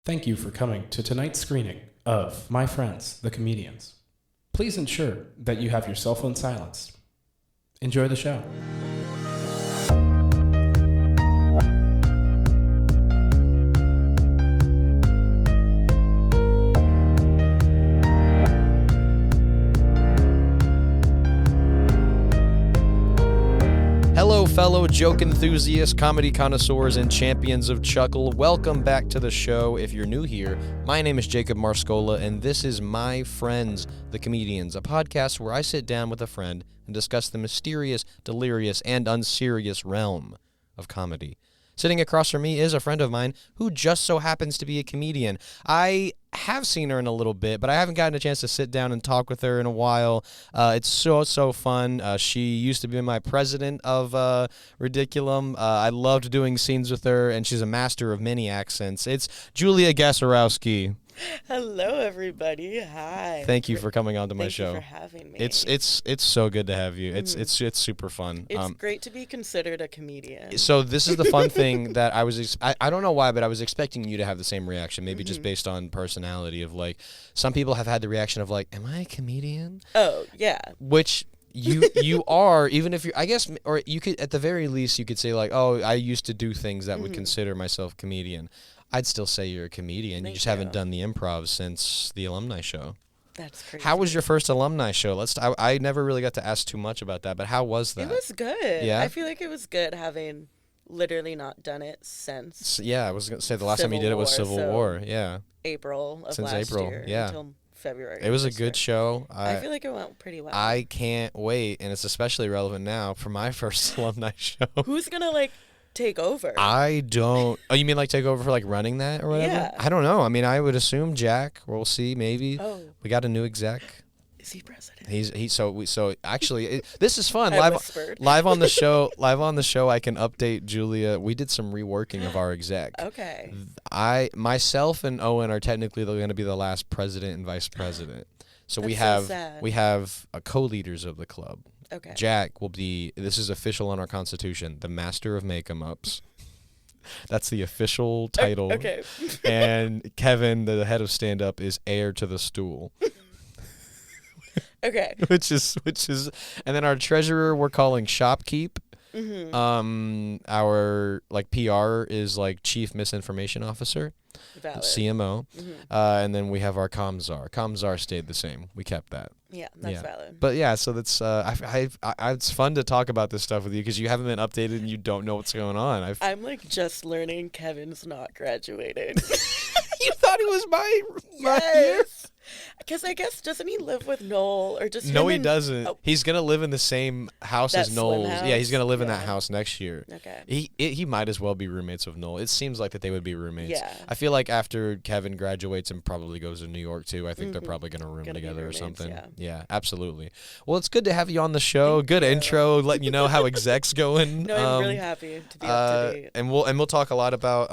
Thank you for coming to tonight's screening of My Friends, the Comedians. Please ensure that you have your cell phone silenced. Enjoy the show. Hello, fellow joke enthusiasts, comedy connoisseurs, and champions of chuckle. Welcome back to the show. If you're new here, my name is Jacob Marscola, and this is My Friends, the Comedians, a podcast where I sit down with a friend and discuss the mysterious, delirious, and unserious realm of comedy. Sitting across from me is a friend of mine who just so happens to be a comedian. I have seen her in a little bit, but I haven't gotten a chance to sit down and talk with her in a while. It's so fun. She used to be my president of Ridiculum. I loved doing scenes with her, and she's a master of many accents. It's Julia Gasarowski. Hello, everybody. Hi. Thank you for coming on to my show. Thank you for having me. It's so good to have you. It's super fun. It's great to be considered a comedian. So this is the fun thing that I don't know why, but I was expecting you to have the same reaction, maybe just based on personality of like, some people have had the reaction of like, am I a comedian? Oh, yeah. Which you are, even if you, I guess, or you could, at the very least, you could say like, oh, I used to do things that would consider myself comedian. I'd still say you're a comedian. You just haven't done the improv since the alumni show. That's crazy. How was your first alumni show? I never really got to ask too much about that, but how was that? It was good. Yeah? I feel like it was good having literally not done it since Yeah, I was going to say the last time you did it was Civil War. Yeah. April of Since last April, year yeah. until February. It was a this good year. show. I feel like it went pretty well. I can't wait, and it's especially relevant now for my first alumni show. Who's going to, take over? I don't. Oh, you mean like take over for like running that or whatever? Yeah. I don't know. I mean, I would assume Jack. We'll see. Maybe. Oh. We got a new exec. Is he president? So actually this is fun. I whispered. Live on the show. Live on the show. I can update Julia. We did some reworking of our exec. Okay. Myself and Owen are technically going to be the last president and vice president. So we That's so have sad. co-leaders of the club. Okay. Jack will be, this is official on our constitution, the master of make-em-ups. That's the official title. Okay. And Kevin, the head of stand-up, is heir to the stool. Okay. which is, and then our treasurer we're calling Shopkeep. Mm-hmm. Our PR is like chief misinformation officer. Valid. CMO. Mm-hmm. And then we have our Comzar. Comzar stayed the same. We kept that. Yeah, that's valid. But yeah, so that's it's fun to talk about this stuff with you because you haven't been updated and you don't know what's going on. I'm just learning Kevin's not graduating. You thought he was my year? Because I guess, doesn't he live with Noel or just No, him he and- doesn't. Oh, He's gonna live in the same house That as Noel's. slim Yeah, he's gonna live in house? that Yeah. house next year. okay. He might as well be roommates with Noel. It seems like that they would be roommates. Yeah. I feel like after Kevin graduates and probably goes to New York too, I think they're probably gonna room Gonna be together or roommates, something. yeah. Absolutely. Well, it's good to have you on the show. Thank Good you. intro, letting you know how exec's going. No, I'm really happy to be up to date. And we'll talk a lot about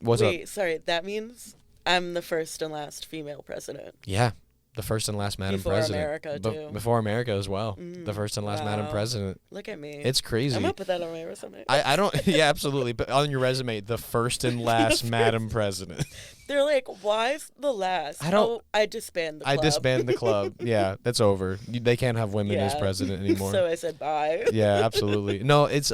what's up? Wait, sorry, that means I'm the first and last female president. Yeah. The first and last Madam Before President. America, too. Before America as well. The first and last Madam Wow. President. Look at me. It's crazy. I'm gonna put that on my resume. I don't, yeah, absolutely. But on your resume, the first and last Madam President. They're like, why is the last? I don't- I disband the club. I disbanded the club. Yeah, that's over. They can't have women as Yeah. president anymore. So I said bye. Yeah, absolutely. No, it's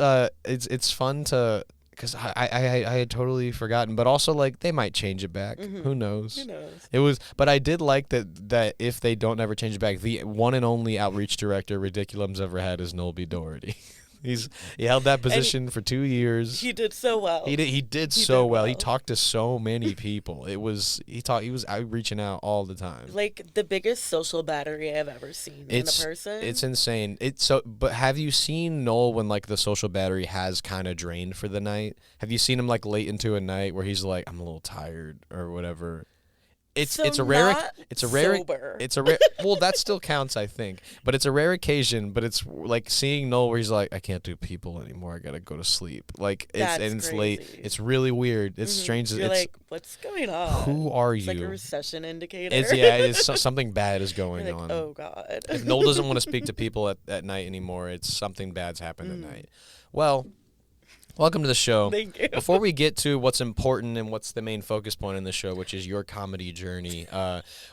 fun to, because I had totally forgotten, but also they might change it back. Who knows? Who knows? It was, but I did like that if they don't ever change it back, the one and only outreach director Ridiculum's ever had is Noel B. Doherty. He held that position for 2 years. He did so well. He did so well. He talked to so many people. He was out reaching out all the time. The biggest social battery I've ever seen in a person. It's insane. But have you seen Noel when the social battery has kind of drained for the night? Have you seen him late into a night where he's like, I'm a little tired or whatever? It's a rare well, that still counts, I think, but it's a rare occasion. But it's seeing Noel where he's like, I can't do people anymore, I gotta go to sleep. It's late. crazy. It's really weird. It's strange. You're what's going on? Who are It's you? like a recession indicator. Something bad is going You're on. Oh God. If Noel doesn't want to speak to people at night anymore, it's something bad's happened at night. Well, Welcome to the show. Thank you. Before we get to what's important and what's the main focus point in the show, which is your comedy journey,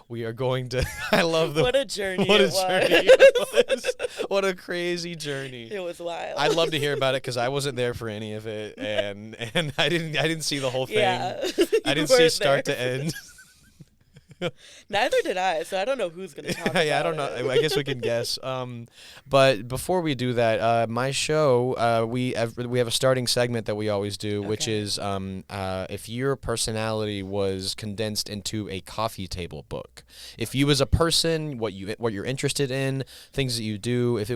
we are going to. I love the. What a journey! What a it was. journey it was. What a crazy journey. It was wild. I'd love to hear about it because I wasn't there for any of it, and I didn't see the whole thing. Yeah. I didn't You see weren't start there. to end. Neither did I, so I don't know who's gonna talk about Yeah, I don't know. it. I guess we can guess. But before we do that, my show, we have a starting segment that we always do, which Okay. is if your personality was condensed into a coffee table book. If you as a person, what you're interested in, things that you do, if it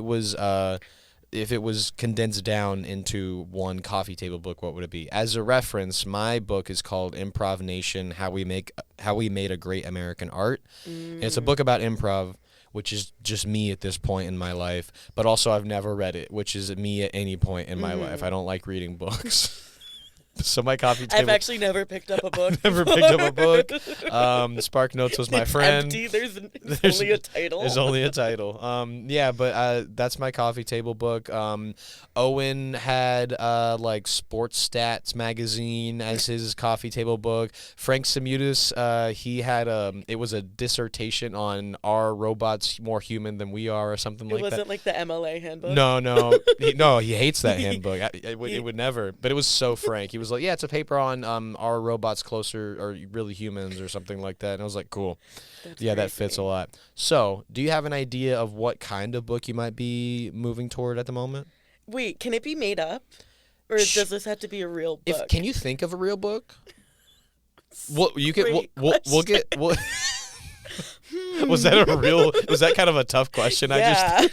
was condensed down into one coffee table book, what would it be? As a reference, my book is called Improv Nation: How We Made a Great American Art. And it's a book about improv, which is just me at this point in my life, but also I've never read it, which is me at any point in my life. I don't like reading books. So my coffee table. I've actually never picked up a book. Never picked up a book. Spark Notes was my It's friend. empty. There's There's- only a title. There's only a title. Yeah, but that's my coffee table book. Owen had like Sports Stats magazine as his coffee table book. Frank Samutis, he had it was a dissertation on are robots more human than we are or something It like that. wasn't like the MLA handbook. No, he hates that handbook. It would never. But it was so frank. He was like, yeah, it's a paper on are robots closer or really humans or something like that. And I was like, cool. That's Yeah, that crazy. fits a lot. So, do you have an idea of what kind of book you might be moving toward at the moment? Wait, can it be made up, or does this have to be a real book? Can you think of a real book? Well, you can. Great We'll get. Was that a real? Was that kind of a tough question? Yeah,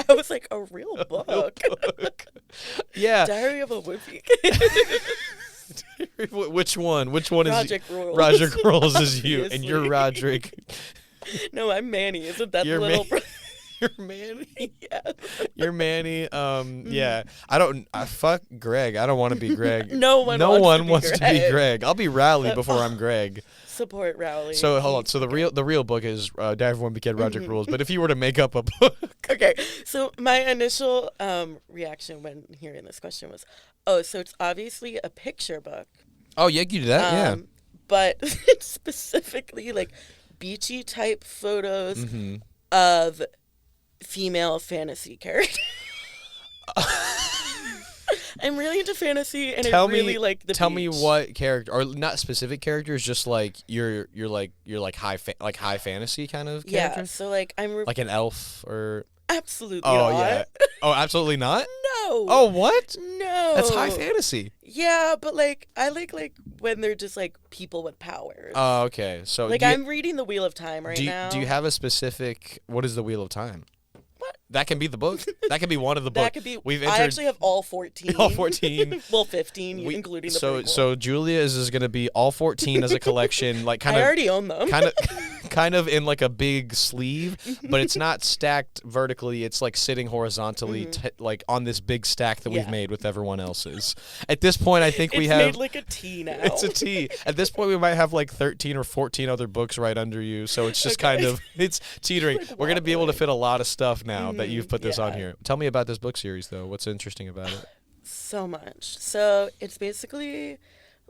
I was like, a real book. Yeah. Diary of a Wimpy. Which one? Which one is Roderick Rules. Roderick Rules is you, and you're Obviously. Roderick. No, I'm Manny. Isn't that You're the little? You're Manny. Yeah. You're Manny. Yeah. Fuck Greg. I don't want to be Greg. No one wants to be to be Greg. Greg. I'll be Rowley before I'm Greg. Support Rowley. So hold on. So the real book is Diary of a Wimpy Kid, Roderick Rules. But if you were to make up a book, Okay, so my initial reaction when hearing this question was, oh, so it's obviously a picture book. oh yeah, you do that. Yeah. But it's specifically like beachy type photos Mm-hmm. of female fantasy characters. I'm really into fantasy, and I really like the Tell me beach. what character, or not specific characters, just like you're like high fantasy kind of Yeah, characters, so like I'm like an elf or. absolutely Oh not. yeah. Oh, absolutely not. No. Oh what? No. That's high fantasy. Yeah, but like I like when they're just like people with powers. Oh, okay. So like do you, I'm reading the Wheel of Time right now. do you have a specific? What is the Wheel of Time? What? That can be the book. That can be one of the books. That could be. We've I entered actually have all 14. all 14. Well, 15, We- including the so prequel. so Julia's is going to be all 14 as a collection, like kind I of already own them. kind of in like a big sleeve, but it's not stacked vertically. It's like sitting horizontally, like on this big stack that we've Yeah. made with everyone else's. At this point, I think It's we have. made like a T now. It's a T. At this point, we might have like 13 or 14 other books right under you. So it's just kind of, it's teetering. Like We're going to be able to wobbly. fit a lot of stuff now that you've put this on yeah. here. Tell me about this book series, though. What's interesting about it? So much. So it's basically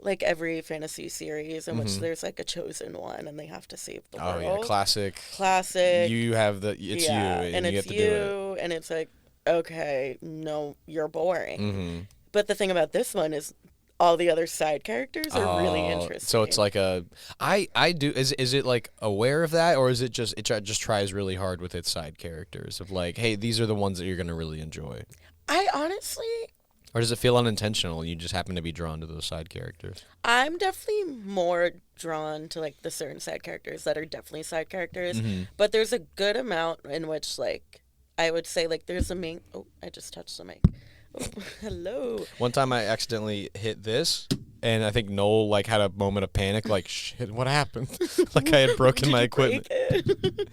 like every fantasy series in which there's like a chosen one and they have to save the Oh, world. yeah. Classic. Classic. You have the, it's yeah, you, and you it's have to do it. and it's like, okay, no, you're boring. Mm-hmm. But the thing about this one is all the other side characters are really interesting. So it's like I do, is it like aware of that, or is it just, just tries really hard with its side characters of like, hey, these are the ones that you're going to really enjoy? I honestly, Or does it feel unintentional? You just happen to be drawn to those side characters. I'm definitely more drawn to like the certain side characters that are definitely side characters. Mm-hmm. But there's a good amount in which like I would say like there's a main. Oh, I just touched the mic. Oh, hello. One time I accidentally hit this, and I think Noel like had a moment of panic, like shit, what happened? Like I had broken my equipment. Break it?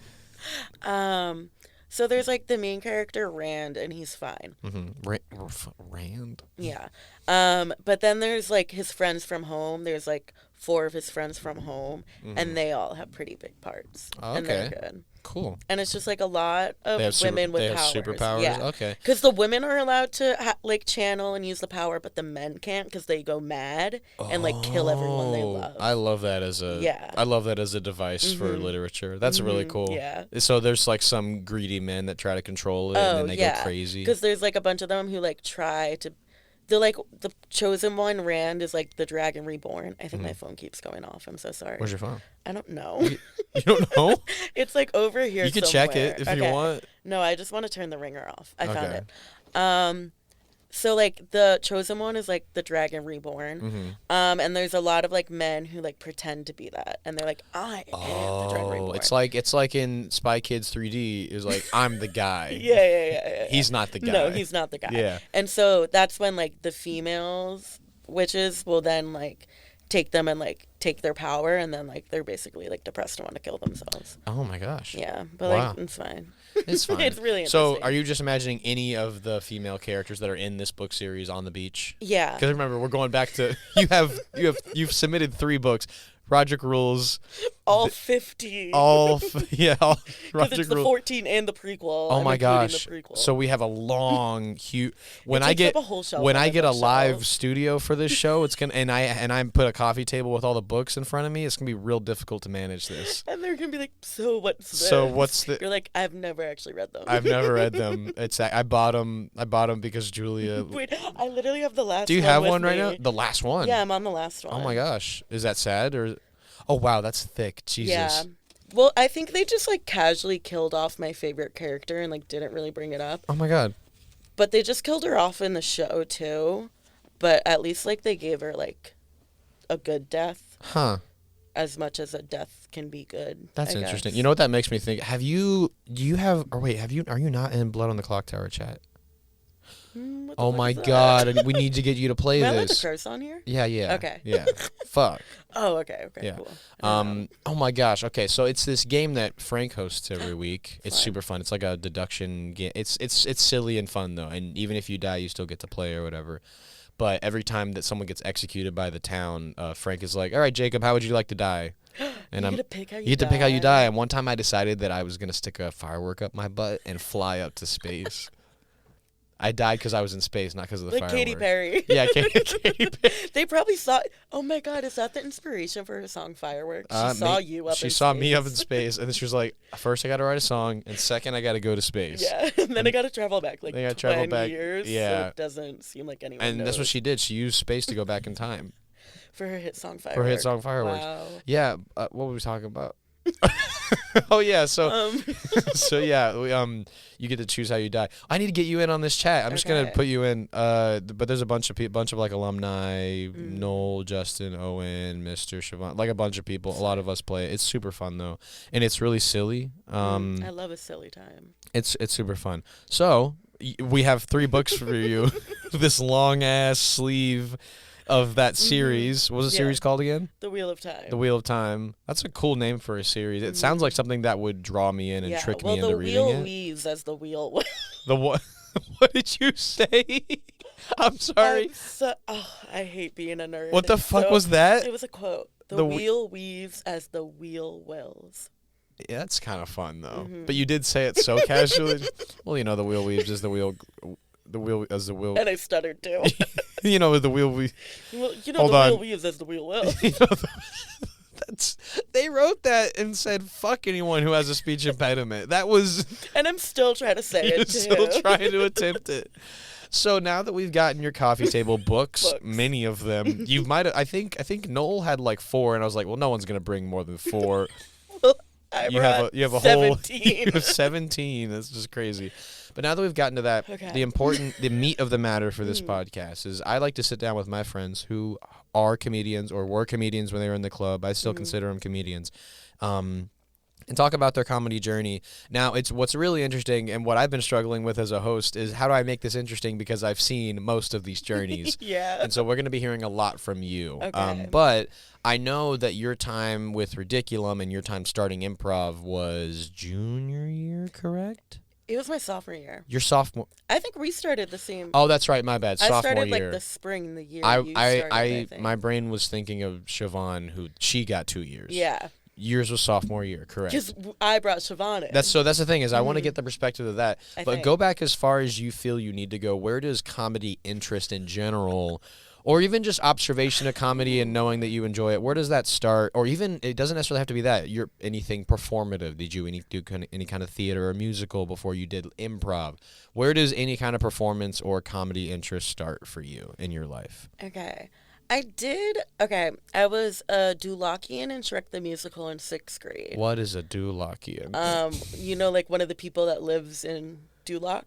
So there's like the main character Rand, and he's fine. Mm-hmm. Rand. Yeah. But then there's like his friends from home. There's like 4 of his friends from home, and they all have pretty big parts. Oh, And they're okay. good. Cool. And it's just like a lot of women with they have powers. superpowers? Yeah. Okay. Because the women are allowed to like channel and use the power, but the men can't because they go mad and like kill everyone they love. I love that as I love that as a device for literature. That's really cool. Yeah. So there's like some greedy men that try to control it and then they go crazy. Because there's like a bunch of them who like try to. They're like the chosen one. Rand is like the dragon reborn. I think my phone keeps going off. I'm so sorry. Where's your phone? I don't know. You don't know? It's like over here. You can somewhere. check it if you want. No, I just want to turn the ringer off. I found it. So like the chosen one is like the dragon reborn. And there's a lot of like men who like pretend to be that, and they're like, I am the dragon reborn. It's like in Spy Kids 3D. Is like I'm the guy. Yeah. He's not the guy. No, he's not the guy. Yeah. And so that's when like the females witches will then like take them and like take their power, and then like they're basically like depressed and want to kill themselves. Oh my gosh. Yeah, but Wow. like it's fine. It's fine. It's really interesting. So, are you just imagining any of the female characters that are in this book series on the beach? Yeah. Because remember, we're going back to you've submitted 3 books. Roderick Rules. All 50. Roderick Because it's the Rules. 14 and the prequel. Oh I'm my including gosh! the prequel. So we have a long, huge. When It I takes get up a whole shelf when on I the get a live bookshelf. studio for this show, it's gonna and I put a coffee table with all the books in front of me. It's gonna be real difficult to manage this. And they're gonna be like, so what's this? So what's the? You're like, I've never actually read them. I've never read them. I bought them because Julia. Wait, I literally have the last. Do you one have with one right me. now? The last one. Yeah, I'm on the last one. Oh my gosh, is that sad or? Oh wow, that's thick. Jesus. Yeah. Well, I think they just like casually killed off my favorite character and like didn't really bring it up. Oh my god. But they just killed her off in the show too. But at least like they gave her like a good death. Huh. As much as a death can be good. That's I interesting. guess. You know what that makes me think? Are you not in Blood on the Clock Tower chat? What the Oh fuck my is that? god, we need to get you to play Am I allowed to this. curse on here? Yeah. Okay. Yeah. Fuck. Oh, okay, Yeah. cool. Oh my gosh. Okay, so it's this game that Frank hosts every week. It's Fine. super fun. It's like a deduction game. It's silly and fun though, and even if you die, you still get to play or whatever. But every time that someone gets executed by the town, Frank is like, "All right, Jacob, how would you like to die?" And You get to pick how you get to pick how you die. And one time I decided that I was gonna stick a firework up my butt and fly up to space. I died because I was in space, not because of the Like firework. Katy Perry. Yeah, Katy Perry. They probably saw. Oh my God, is that the inspiration for her song "Fireworks"? She saw you up. She in saw space. me up in space, and then she was like, "First, I got to write a song, and second, I got to go to space." Yeah, and then I got to travel back like Then I 20 gotta travel back, years. yeah. So it doesn't seem like anyone. And that's what knows. she did. She used space to go back in time For her hit song "Fireworks." for her hit song "Fireworks." Wow. Yeah. What were we talking about? Oh yeah. So so yeah. You get to choose how you die. I need to get you in on this chat. I'm just gonna Okay. put you in. But there's a bunch of like alumni. Noel, Justin, Owen, Mr. Siobhan, like a bunch of people. A lot of us play it. It's super fun though, and it's really silly. I love a silly time. It's super fun. So we have 3 books for you. This long ass sleeve of that series. What was the Yeah. series called again? The Wheel of Time. The Wheel of Time. That's a cool name for a series. It sounds like something that would draw me in and yeah. trick well, me the into reading wheel it. weaves as the wheel. The what? What did you say? I'm sorry. I hate being a nerd. What the fuck So, was that? It was a quote. The The wheel weaves as the wheel wills. Yeah, that's kind of fun though. Mm-hmm. But you did say it so casually. Well, you know, the wheel weaves as the wheel. The wheel as the wheel. And I stuttered too. You know, the wheel we. Well, you know, Hold the on. wheel weaves as the wheel wills. You know, they wrote that and said fuck anyone who has a speech impediment. That was And I'm still trying to say you're it too. still trying to attempt it. So now that we've gotten your coffee table books, many of them, you might I think Noel had like 4 and I was like, well, no one's going to bring more than 4. I You have a 17. whole you have 17. That's just crazy. But now that we've gotten to that, Okay. the meat of the matter for this podcast is I like to sit down with my friends who are comedians or were comedians when they were in the club. I still consider them comedians. And talk about their comedy journey. Now, it's what's really interesting and what I've been struggling with as a host is how do I make this interesting because I've seen most of these journeys. Yeah. And so we're going to be hearing a lot from you. Okay. But I know that your time with Ridiculum and your time starting improv was junior year, correct? It was my sophomore year. Your sophomore. I think we started the same. Oh, that's right. My bad. Sophomore I started year. like the spring, the year you started, I think. My brain was thinking of Siobhan, who she got 2 years. Yeah. Yours was sophomore year, correct? Because I brought Siobhan in. That's the thing is I want to get the perspective of that. I But think. go back as far as you feel you need to go. Where does comedy interest in general, or even just observation of comedy and knowing that you enjoy it, where does that start? Or even, it doesn't necessarily have to be that. You're anything performative. Did you do any kind of theater or musical before you did improv? Where does any kind of performance or comedy interest start for you in your life? Okay. I was a Dulakian in Shrek the Musical in 6th grade. What is a Dulakian? Like one of the people that lives in Dulac.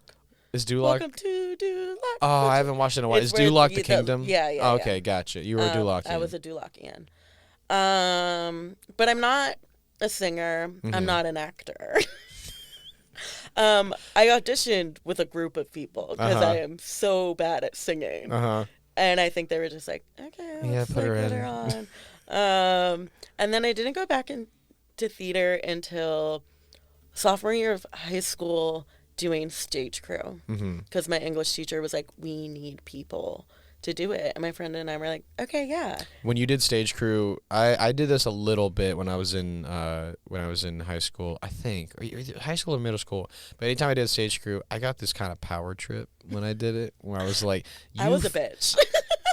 Is Duloc? Welcome to Dulac. Oh, I haven't watched it in a while. Is It's where Duloc the kingdom? yeah. Oh, okay, gotcha. You were a Dulakian. I was a Dulakian. But I'm not a singer. I'm not an actor. I auditioned with a group of people because I am so bad at singing. And I think they were just like, okay, let's put her on. And then I didn't go back into theater until sophomore year of high school doing stage crew. Because my English teacher was like, we need people to do it. And my friend and I were like, okay, yeah. When you did stage crew, I did this a little bit when I was in high school, I think, or either high school or middle school. But anytime I did stage crew, I got this kind of power trip when I did it, where I was like, I was a bitch.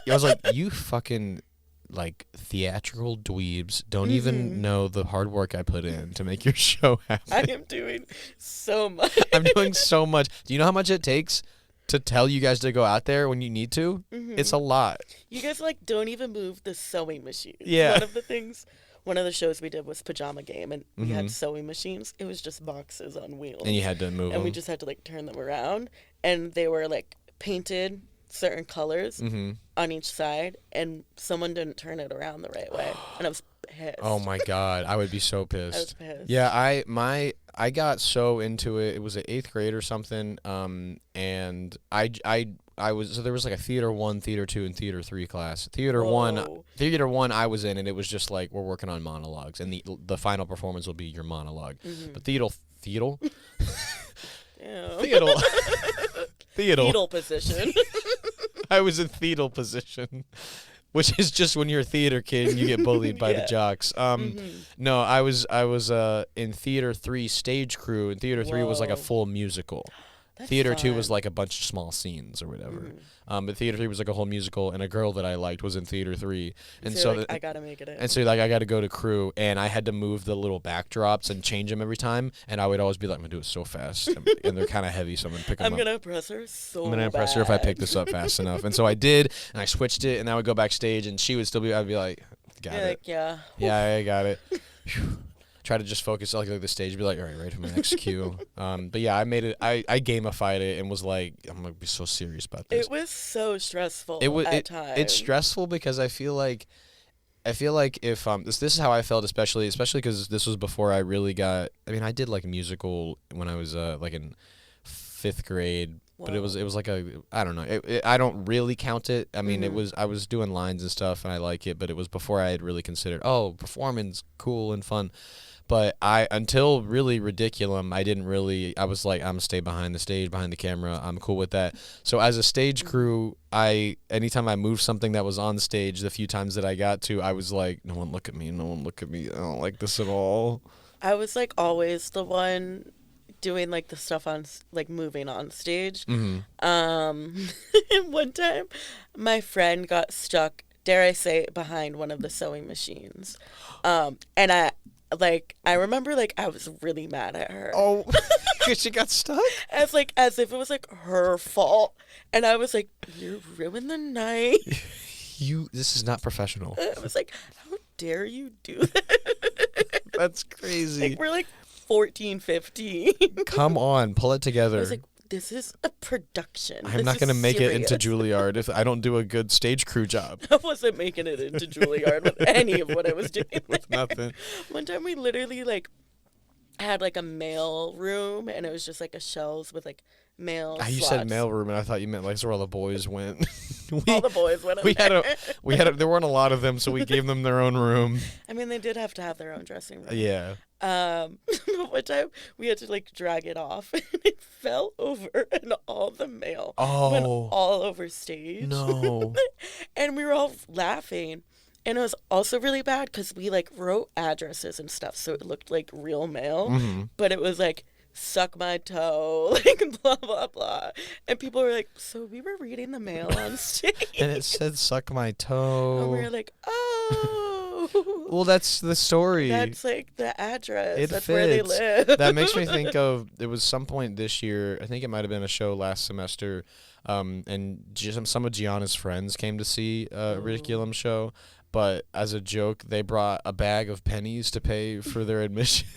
I was like, you fucking like theatrical dweebs don't even know the hard work I put in to make your show happen. I am doing so much. I'm doing so much. Do you know how much it takes to tell you guys to go out there when you need to? It's a lot. You guys like don't even move the sewing machine. Yeah. One of the shows we did was Pajama Game, and we had sewing machines. It was just boxes on wheels. And you had to move them. And we just had to like turn them around, and they were like painted certain colors on each side, and someone didn't turn it around the right way, and I was pissed. Oh my God, I would be so pissed. I was pissed. Yeah, I got so into it. It was at 8th grade or something. And I was, so there was like a Theater 1, Theater 2, and Theater 3 class. Theater 1 I was in, and it was just like, we're working on monologues, and the final performance will be your monologue. But Theatal Fetal position. I was in fetal position, which is just when you're a theater kid and you get bullied by the jocks. No, I was in Theater 3 stage crew, and Theater 3 was like a full musical. That's Theater fun. 2 was like a bunch of small scenes or whatever. But Theater 3 was like a whole musical, and a girl that I liked was in Theater 3. And so like, I gotta make it in. And so like I got to go to crew, and I had to move the little backdrops and change them every time. And I would always be like, I'm gonna do it so fast, and they're kind of heavy, so I'm gonna pick them up. I'm gonna impress her so I'm gonna impress her if I pick this up fast enough. And so I did, and I switched it, and I would go backstage, and she would still be. I'd be like, got You're it. like, yeah. Yeah, I got it. Try to just focus like the stage, be like, all right, ready for my next cue. But yeah, I made it. I gamified it and was like, I'm gonna be so serious about this. It was so stressful. At times. It's stressful because I feel like if this is how I felt, especially because this was before I really got. I mean, I did like a musical when I was like in 5th grade. But it was like I don't know. I don't really count it. I mean, I was doing lines and stuff, and I like it. But it was before I had really considered, performance cool and fun. But until really Ridiculum, I was like, I'm gonna stay behind the stage, behind the camera. I'm cool with that. So as a stage crew, anytime I moved something that was on stage, the few times that I got to, I was like, no one look at me. I don't like this at all. I was like always the one doing like the stuff on like moving on stage. One time my friend got stuck, dare I say, behind one of the sewing machines. And I remember like I was really mad at her. Oh, because she got stuck? As if it was like her fault. And I was like, you ruined the night. This is not professional. I was like, how dare you do that? That's crazy. Like we're like 14, 15. Come on, pull it together. I was like, this is a production. I'm not going to make it into Juilliard if I don't do a good stage crew job. I wasn't making it into Juilliard with any of what I was doing. With nothing. One time we literally like had like a mail room, and it was just like a shelves with like male You slots. said mail room, and I thought you meant like where all the boys went. All the boys went in we there. there weren't a lot of them, so we gave them their own room. I mean, they did have to have their own dressing room. Yeah. One time we had to like drag it off, and it fell over, and all the mail went all over stage. No. And we were all laughing. And it was also really bad because we like wrote addresses and stuff, so it looked like real mail, but it was like, suck my toe, like blah blah blah, and people were like, so we were reading the mail on stage, And it said suck my toe. and we were like, oh, Well, that's the story. that's like the address. It That's fits. where they live. That makes me think of, it was some point this year, I think it might have been a show last semester, and some of Gianna's friends came to see a Ridiculum show, but as a joke, they brought a bag of pennies to pay for their admission.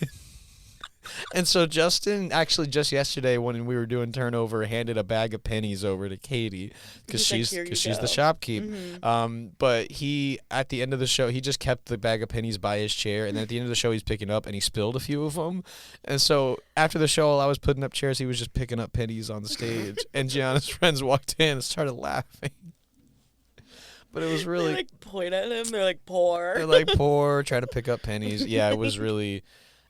And so Justin, actually just yesterday when we were doing turnover, handed a bag of pennies over to Katie because she's the shopkeep. But he, at the end of the show, he just kept the bag of pennies by his chair, and then at the end of the show he's picking up, and he spilled a few of them. And so after the show, while I was putting up chairs, he was just picking up pennies on the stage, and Gianna's friends walked in and started laughing. But it was really... They like point at him, they're like, poor. They're like, poor, trying to pick up pennies. Yeah, it was really...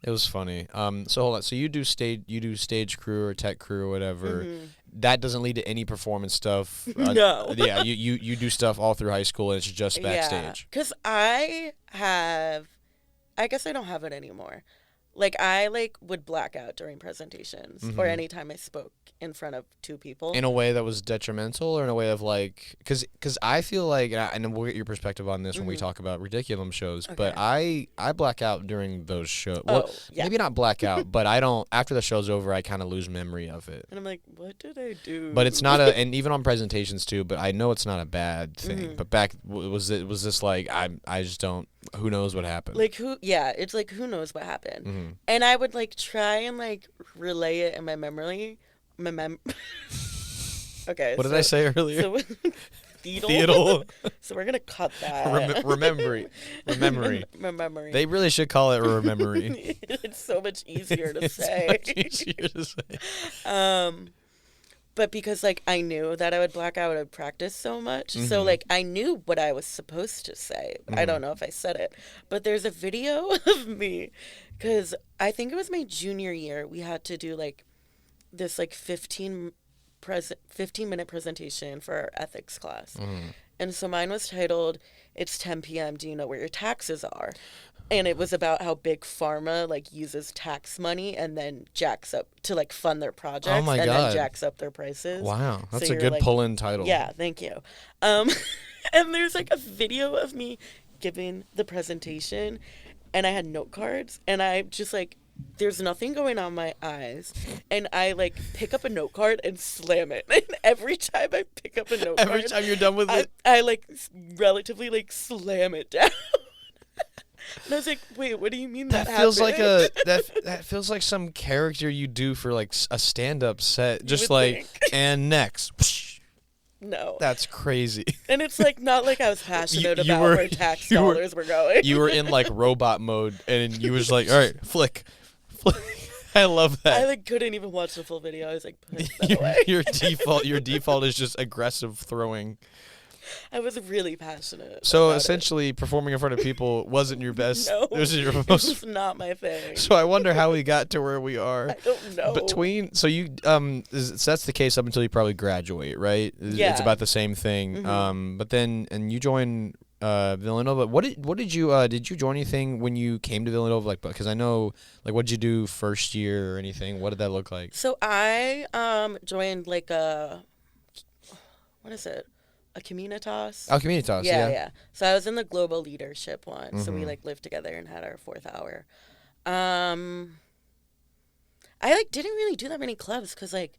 It was funny. So hold on. So you do stage crew or tech crew or whatever. That doesn't lead to any performance stuff. No. Yeah, you do stuff all through high school and it's just backstage. Because I guess I don't have it anymore. Like, I would black out during presentations or anytime I spoke in front of two people. In a way that was detrimental, or in a way of like, because I feel like, and we'll get your perspective on this when we talk about Ridiculum shows, but I black out during those shows. Well, maybe not black out, but I don't, after the show's over, I kind of lose memory of it. And I'm like, what did I do? But it's not and even on presentations too, but I know it's not a bad thing. But back, was this like, I just don't, who knows what happened? Like, it's like, who knows what happened? And I would like try and like relay it in my memory. Okay. What did I say earlier? So, Theatal. So we're gonna cut that. Rememory. Rememory. They really should call it Rememory. It's so much easier to It's say. much easier to say. But because like I knew that I would black out, I would practice so much. So like I knew what I was supposed to say. I don't know if I said it, but there's a video of me because I think it was my junior year. We had to do like this like 15-minute presentation for our ethics class. And so mine was titled, "It's 10 p.m. Do you know where your taxes are?" And it was about how big pharma like uses tax money and then jacks up to like fund their projects. Oh my and God. then jacks up their prices. Wow, that's So a you're good like, pull-in title. Yeah, thank you. And there's like a video of me giving the presentation, and I had note cards, and I just like, there's nothing going on my eyes, and I like pick up a note card and slam it. And every time I pick up a note card, Every time you're done with it, I like relatively like slam it down. And I was like, wait, what do you mean that feels happened? like that feels like some character you do for like a stand-up set. Just would like, think. and next. No. That's crazy. And it's like not like I was passionate You about were- where tax you were- dollars were going. You were in like robot mode, and you was like, all right, flick. I love that. I like couldn't even watch the full video. I was like, put that away. your default is just aggressive throwing. I was really passionate. So about essentially, performing in front of people wasn't your best. No, It was your it most. was not my thing. So I wonder how we got to where we are. I don't know. So you so that's the case up until you probably graduate, right? Yeah. It's about the same thing. But then you join Villanova. What did you join anything when you came to Villanova? Like, because I know, like, what did you do first year or anything? What did that look like? So I joined like a communitas. Oh, Communitas. Yeah. So I was in the global leadership one. So we like lived together and had our 4th hour. I like didn't really do that many clubs because like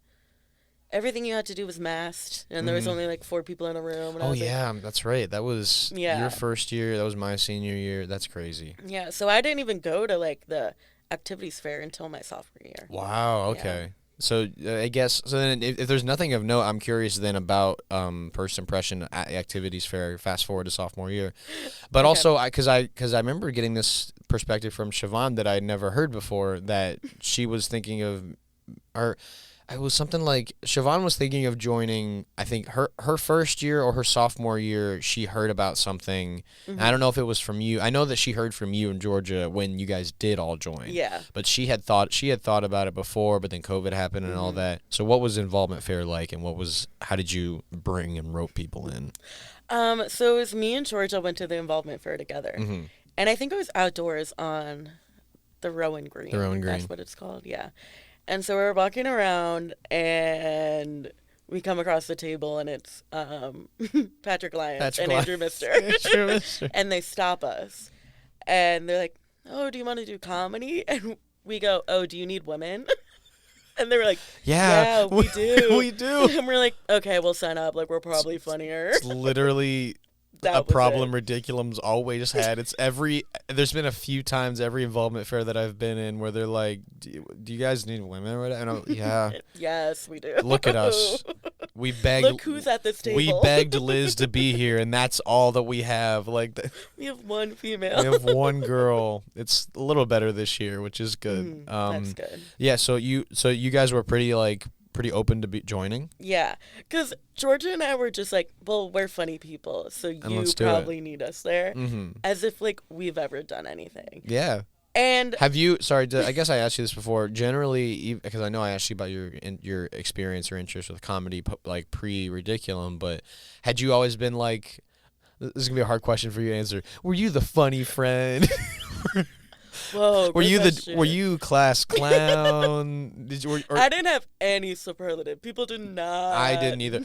everything you had to do was masked, and there was only like 4 people in a room. And I Oh was yeah, that's right. That was Yeah. your first year. That was my senior year. That's crazy. Yeah. So I didn't even go to like the activities fair until my sophomore year. Wow. Okay. So I guess then if there's nothing of note, I'm curious then about first impression at activities fair. Fast forward to sophomore year, but also because I remember getting this perspective from Siobhan that I'd never heard before, that she was thinking of, or it was something like Siobhan was thinking of joining. I think her first year or her sophomore year, she heard about something. And I don't know if it was from you. I know that she heard from you in Georgia when you guys did all join. Yeah. But she had thought about it before, but then COVID happened and all that. So what was involvement fair like, and how did you bring and rope people in? So it was me and Georgia went to the involvement fair together, and I think it was outdoors on the Rowan Green. The Rowan Green. That's what it's called. Yeah. And so we were walking around, and we come across the table, and it's Patrick Lyons and Andrew Mister. And they stop us, and they're like, "Oh, do you want to do comedy?" And we go, "Oh, do you need women?" And they were like, "Yeah, we do." We do. And we're like, "Okay, we'll sign up. Like, we're probably funnier." It's literally a problem Ridiculum's always had. There's been a few times every involvement fair that I've been in where they're like, do you guys need women or whatever? And I'm, yeah. Yes, we do. Look at us. We begged. Look who's at this table. We begged Liz to be here, and that's all that we have. We have one female. We have one girl. It's a little better this year, which is good. That's good. Yeah, so you guys were pretty open to be joining? Yeah, because Georgia and I were just like, well, we're funny people, so you probably need us there. As if, like, we've ever done anything. Yeah. And have you, I guess I asked you this before, generally, because I know I asked you about your experience or interest with comedy, like, pre-Ridiculum, but had you always been like, this is going to be a hard question for you to answer, were you the funny friend? Whoa, were you class clown? I didn't have any superlative. People do not. I didn't either.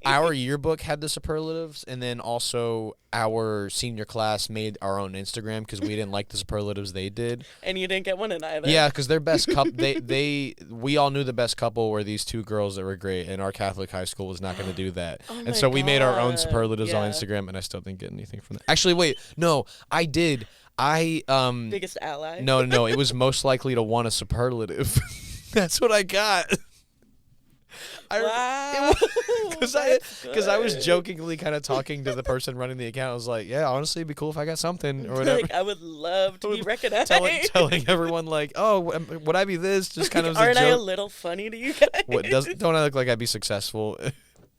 Our yearbook had the superlatives, and then also our senior class made our own Instagram because we didn't like the superlatives they did. And you didn't get one in either. Yeah, because their best couple, we all knew the best couple were these two girls that were great, and our Catholic high school was not going to do that. And so we made our own superlatives on Instagram, and I still didn't get anything from that. Actually, wait, no, I did. Biggest ally? No, it was most likely to want a superlative. That's what I got. Wow. Because I was jokingly kind of talking to the person running the account. I was like, yeah, honestly, it'd be cool if I got something or whatever. Like, I would love to be recognized. Telling everyone, like, oh, would I be this? Just kind of as a joke. Aren't I a little funny to you guys? Don't I look like I'd be successful?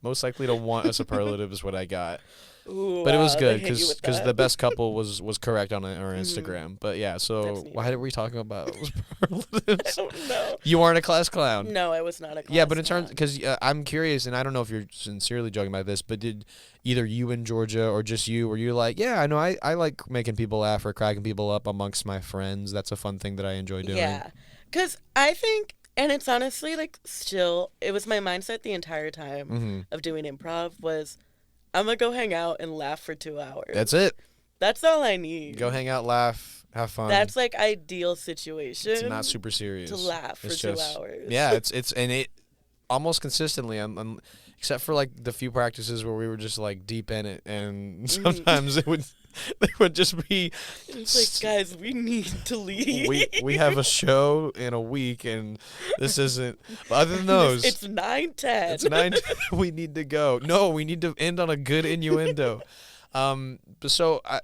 Most likely to want a superlative is what I got. Ooh, but it was good because the best couple was correct on our Instagram. But yeah, so why were we talking about superlatives? I don't know. You weren't a class clown. No, I was not a class clown. Yeah, but in terms, because I'm curious, and I don't know if you're sincerely joking about this, but did either you and Georgia or just you, were you like, yeah, I know I like making people laugh or cracking people up amongst my friends. That's a fun thing that I enjoy doing. Yeah, because I think, and it's honestly like still, it was my mindset the entire time of doing improv was, I'm going to go hang out and laugh for 2 hours. That's it. That's all I need. Go hang out, laugh, have fun. That's like ideal situation. It's not super serious. To laugh for 2 hours. Yeah, it's and it almost consistently, except for like the few practices where we were just like deep in it, and sometimes it would just be. It's like, guys, we need to leave. We have a show in a week, and this isn't. Other than those, it's 9:10. It's 9:10. We need to go. No, we need to end on a good innuendo. So I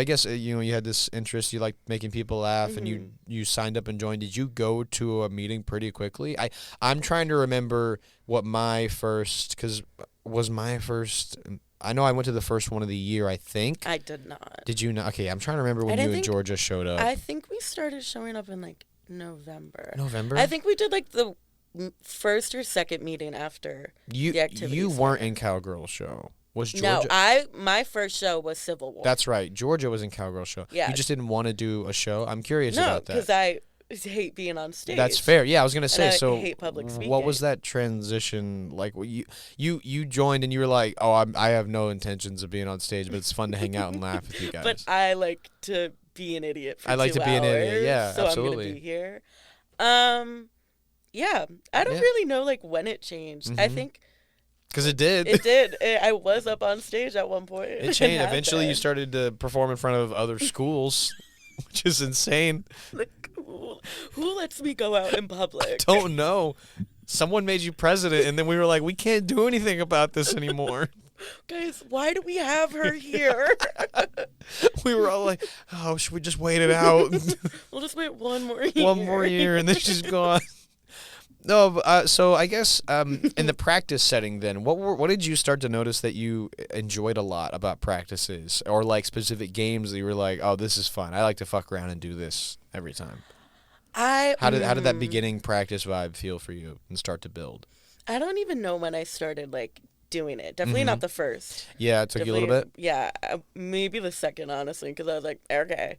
guess you had this interest. You liked making people laugh, and you signed up and joined. Did you go to a meeting pretty quickly? I'm trying to remember what my first I know I went to the first one of the year, I think. I did not. Did you not? Okay, I'm trying to remember when you and Georgia showed up. I think we started showing up in, like, November. November? I think we did, like, the first or second meeting after the activities. You weren't in Cowgirl Show. Was Georgia? No, my first show was Civil War. That's right. Georgia was in Cowgirl Show. Yeah. You just didn't want to do a show? I'm curious about that. No, because I hate being on stage. That's fair. Yeah, I was gonna say. I hate public speaking. What was that transition like? You joined and you were like, "Oh, I have no intentions of being on stage, but it's fun to hang out and laugh with you guys." But I like to be an idiot for 2 hours. I like to be an idiot. Yeah, so absolutely. I'm gonna be here. Yeah, I don't really know like when it changed. I think. Because it did. It did. I was up on stage at one point. It changed. Eventually, you started to perform in front of other schools, which is insane. Like, who lets me go out in public? I don't know. Someone made you president, and then we were like, we can't do anything about this anymore. Guys, why do we have her here? We were all like, oh, should we just wait it out? We'll just wait one more year. One more year, and then she's gone. No, so I guess in the practice setting, then what did you start to notice that you enjoyed a lot about practices, or like specific games that you were like, oh, this is fun. I like to fuck around and do this every time. How did that beginning practice vibe feel for you and start to build? I don't even know when I started like doing it. Definitely not the first. Yeah, it took you a little bit. Yeah, maybe the second, honestly, because I was like, okay.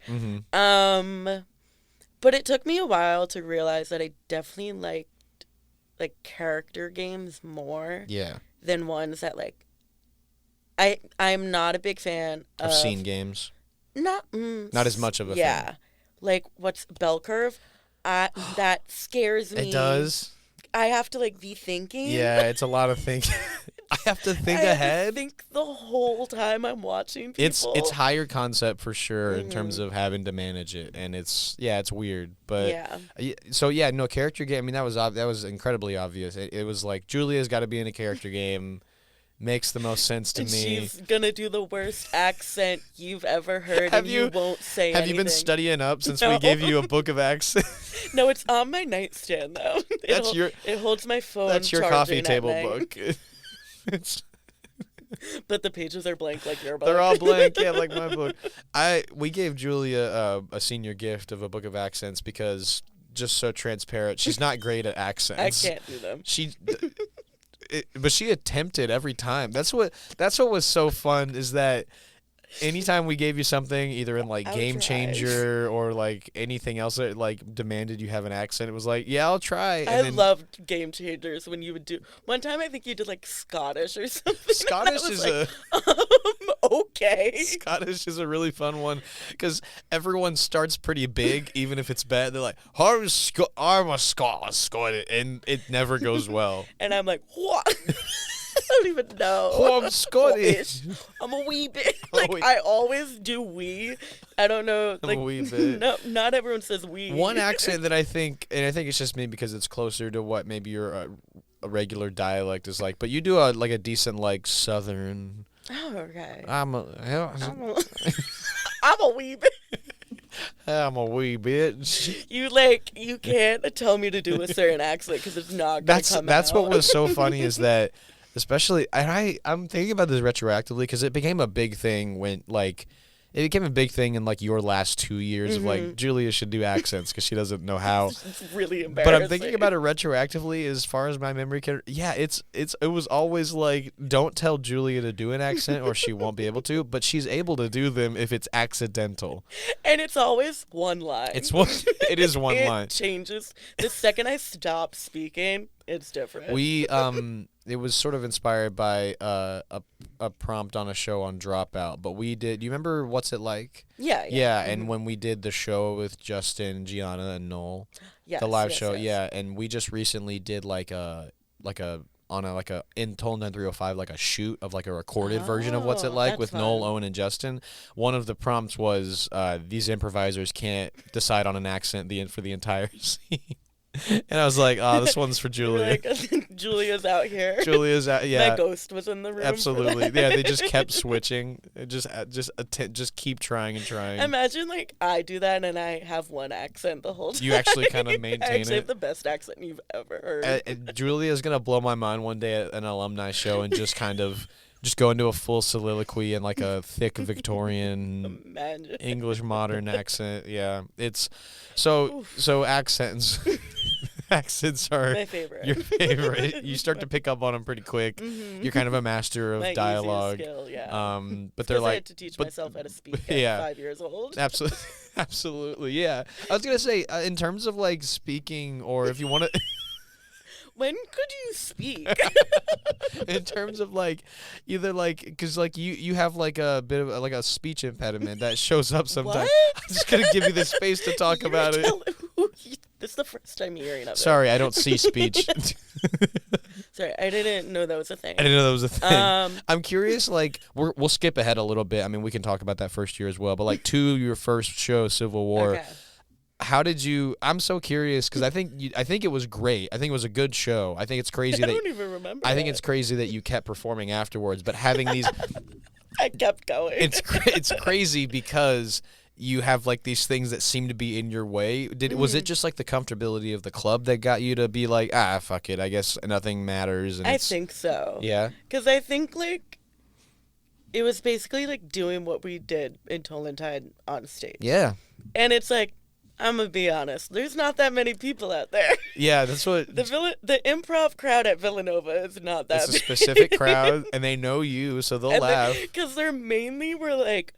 But it took me a while to realize that I definitely liked like character games more. Yeah. Than ones that like. I'm not a big fan of scene games. Not as much of a yeah, thing. Like what's Bell Curve? That scares me. It does. I have to like be thinking. Yeah, it's a lot of thinking. I have to think ahead. Think the whole time I'm watching people. It's higher concept for sure in terms of having to manage it, and it's weird, but So no character game. I mean that was incredibly obvious. It was like Julia's got to be in a character game. Makes the most sense to me. She's gonna do the worst accent you've ever heard, and you won't say anything. Have you been studying up since we gave you a book of accents? No, it's on my nightstand though. It holds my phone. That's your coffee table book. But the pages are blank like your book. They're all blank, yeah, like my book. We gave Julia a senior gift of a book of accents because just so transparent. She's not great at accents. I can't do them. But she attempted every time. That's what was so fun is that anytime we gave you something, either in like Game Changer or like anything else that like demanded you have an accent, it was like, yeah, I'll try. And I loved Game Changers when you would do. One time I think you did like Scottish or something. Scottish is like, okay. Scottish is a really fun one because everyone starts pretty big, even if it's bad. They're like, I'm a Scottish, and it never goes well. And I'm like, what? I don't even know. Oh, I'm Scottish. I'm a wee bit. Like, I always do wee. I don't know. Like, I'm a wee bit. No, not everyone says wee. One accent that I think it's just me because it's closer to what maybe your a regular dialect is like, but you do a decent like Southern. Oh, okay. I'm a wee bit. I'm a wee bit. You can't tell me to do a certain accent because it's not gonna come out. That's what was so funny is that, especially, and I'm thinking about this retroactively because it became a big thing when it became a big thing in like your last 2 years of like Julia should do accents because she doesn't know how. It's really embarrassing. But I'm thinking about it retroactively as far as my memory can. Yeah, it was always like don't tell Julia to do an accent or she won't be able to, but she's able to do them if it's accidental. And it's always one line. It is one line. It changes the second I stop speaking. It's different. It was sort of inspired by a prompt on a show on Dropout, but we did. You remember What's It Like? Yeah. And when we did the show with Justin, Gianna, and Noel, the live show, and we just recently did like a in Toll 9305 like a shoot of like a recorded version of What's It Like with fun. Noel, Owen, and Justin. One of the prompts was these improvisers can't decide on an accent for the entire scene. And I was like, oh, this one's for Julia. Julia's out here. Julia's out, yeah. My ghost was in the room. Absolutely. Yeah, they just kept switching. Just keep trying and trying. Imagine, like, I do that and I have one accent the whole time. You actually kind of maintain it. I actually have the best accent you've ever heard. Julia's going to blow my mind one day at an alumni show and just kind of go into a full soliloquy in like a thick Victorian English modern accent. Yeah. It's so accents. Accents are my favorite. Your favorite. You start to pick up on them pretty quick. Mm-hmm. You're kind of a master of dialogue. Skill, yeah. But they're like, I had to teach myself how to speak at 5 years old. Absolutely, yeah. I was gonna say, in terms of like speaking, or if you want to. When could you speak? In terms of like, either like, because like you have like a bit of like a speech impediment that shows up sometimes. What? I'm just gonna give you the space to talk about it. This is the first time hearing of it. Sorry, I don't see speech. Sorry, I didn't know that was a thing. I didn't know that was a thing. I'm curious, like, we'll skip ahead a little bit. I mean, we can talk about that first year as well. But, like, to your first show, Civil War, okay. How did you... I'm so curious, because I think it was great. I think it was a good show. I think it's crazy that... I don't even remember I think it's crazy that you kept performing afterwards, but having these... I kept going. It's crazy because... you have like these things that seem to be in your way. Was it just like the comfortability of the club that got you to be like, fuck it, I guess nothing matters? And I think so. Yeah. Because I think like it was basically like doing what we did in Tolentine on stage. Yeah. And it's like, I'm gonna be honest, there's not that many people out there. Yeah, that's what the improv crowd at Villanova is not that it's a big. specific crowd, and they know you, so they'll laugh. Because they're mainly were like,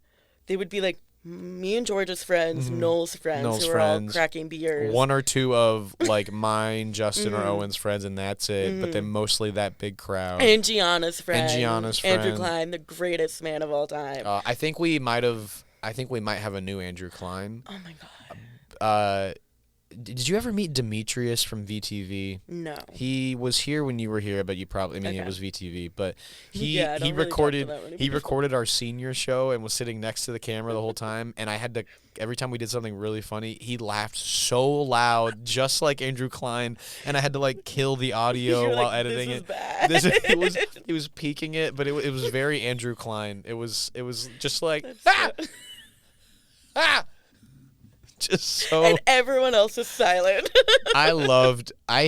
they would be like me and George's friends, Noel's friends, who are all cracking beers. One or two of like mine, Justin or Owen's friends, and that's it. But then mostly that big crowd. And Gianna's friend. Andrew Andrew Klein, the greatest man of all time. I think we might have a new Andrew Klein. Oh my god. Did you ever meet Demetrius from VTV? No. He was here when you were here, but it was VTV. But he really recorded our senior show and was sitting next to the camera the whole time. And I had to, every time we did something really funny, he laughed so loud, just like Andrew Klein, and I had to like kill the audio while editing it. Bad. He was peaking it, but it was very Andrew Klein. It was just like just so, and everyone else is silent. I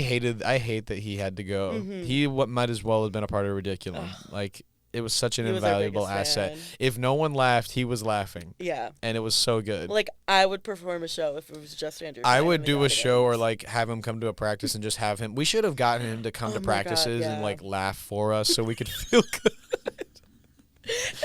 hate that he had to go. He might as well have been a part of Ridiculum. Like, it was such an invaluable asset. Fan. If no one laughed, he was laughing. Yeah. And it was so good. Like, I would perform a show if it was just Andrew. I would do a show or like have him come to a practice and just have him. We should have gotten him to come to practices and like laugh for us so we could feel good.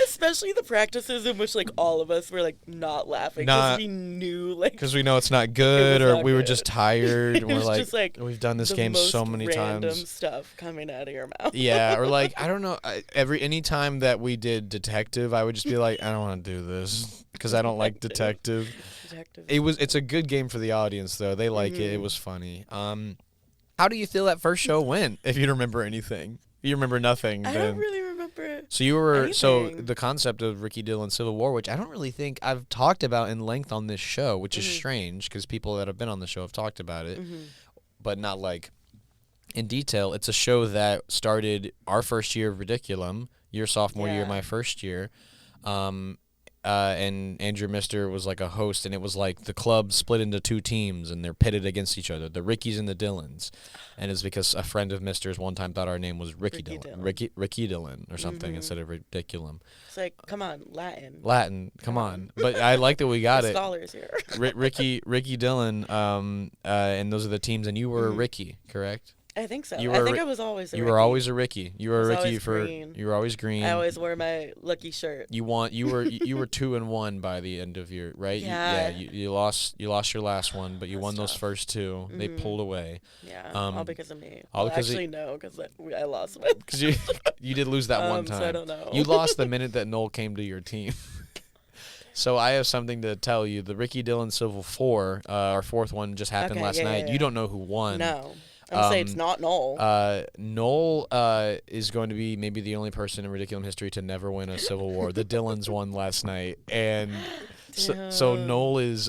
Especially the practices in which like all of us were like not laughing because we knew like because we know it's not good or we were just tired and it we're was like, just, like we've done this game so many random times. Stuff coming out of your mouth. Yeah, or like I don't know. Any time that we did detective, I would just be like, I don't want to do this because I don't like detective. It's a good game for the audience though. They like it. It was funny. How do you feel that first show went? If you remember anything, you remember nothing. I don't really remember. So you were anything. So the concept of Ricky Dillon Civil War, which I don't really think I've talked about in length on this show, which is strange because people that have been on the show have talked about it, but not like in detail. It's a show that started our first year of Ridiculum, your sophomore year, my first year. And Andrew Mister was like a host, and it was like the club split into two teams, and they're pitted against each other, the Rickies and the Dillons. And it's because a friend of Mister's one time thought our name was Ricky Dillon. Ricky Dillon or something instead of Ridiculum. It's like, come on, Latin, come on. But I like that we got it. Scholars here. Ricky Dillon, and those are the teams, and you were Ricky, correct? I think so. I think I was always a Ricky. You were always a Ricky. You were a Ricky green. You were always green. I always wore my lucky shirt. You were 2-1 by the end of your right. Yeah. You lost your last one, but you won those first two. They pulled away. Yeah. All because of me. Because I lost one. Because you did lose that one time. So I don't know. You lost the minute that Noel came to your team. So I have something to tell you. The Ricky Dillon Civil 4, our fourth one, just happened last night. Yeah. You don't know who won. No. I'm going to say it's not Noel. Noel is going to be maybe the only person in Ridiculum history to never win a Civil War. The Dillons won last night. And so Noel is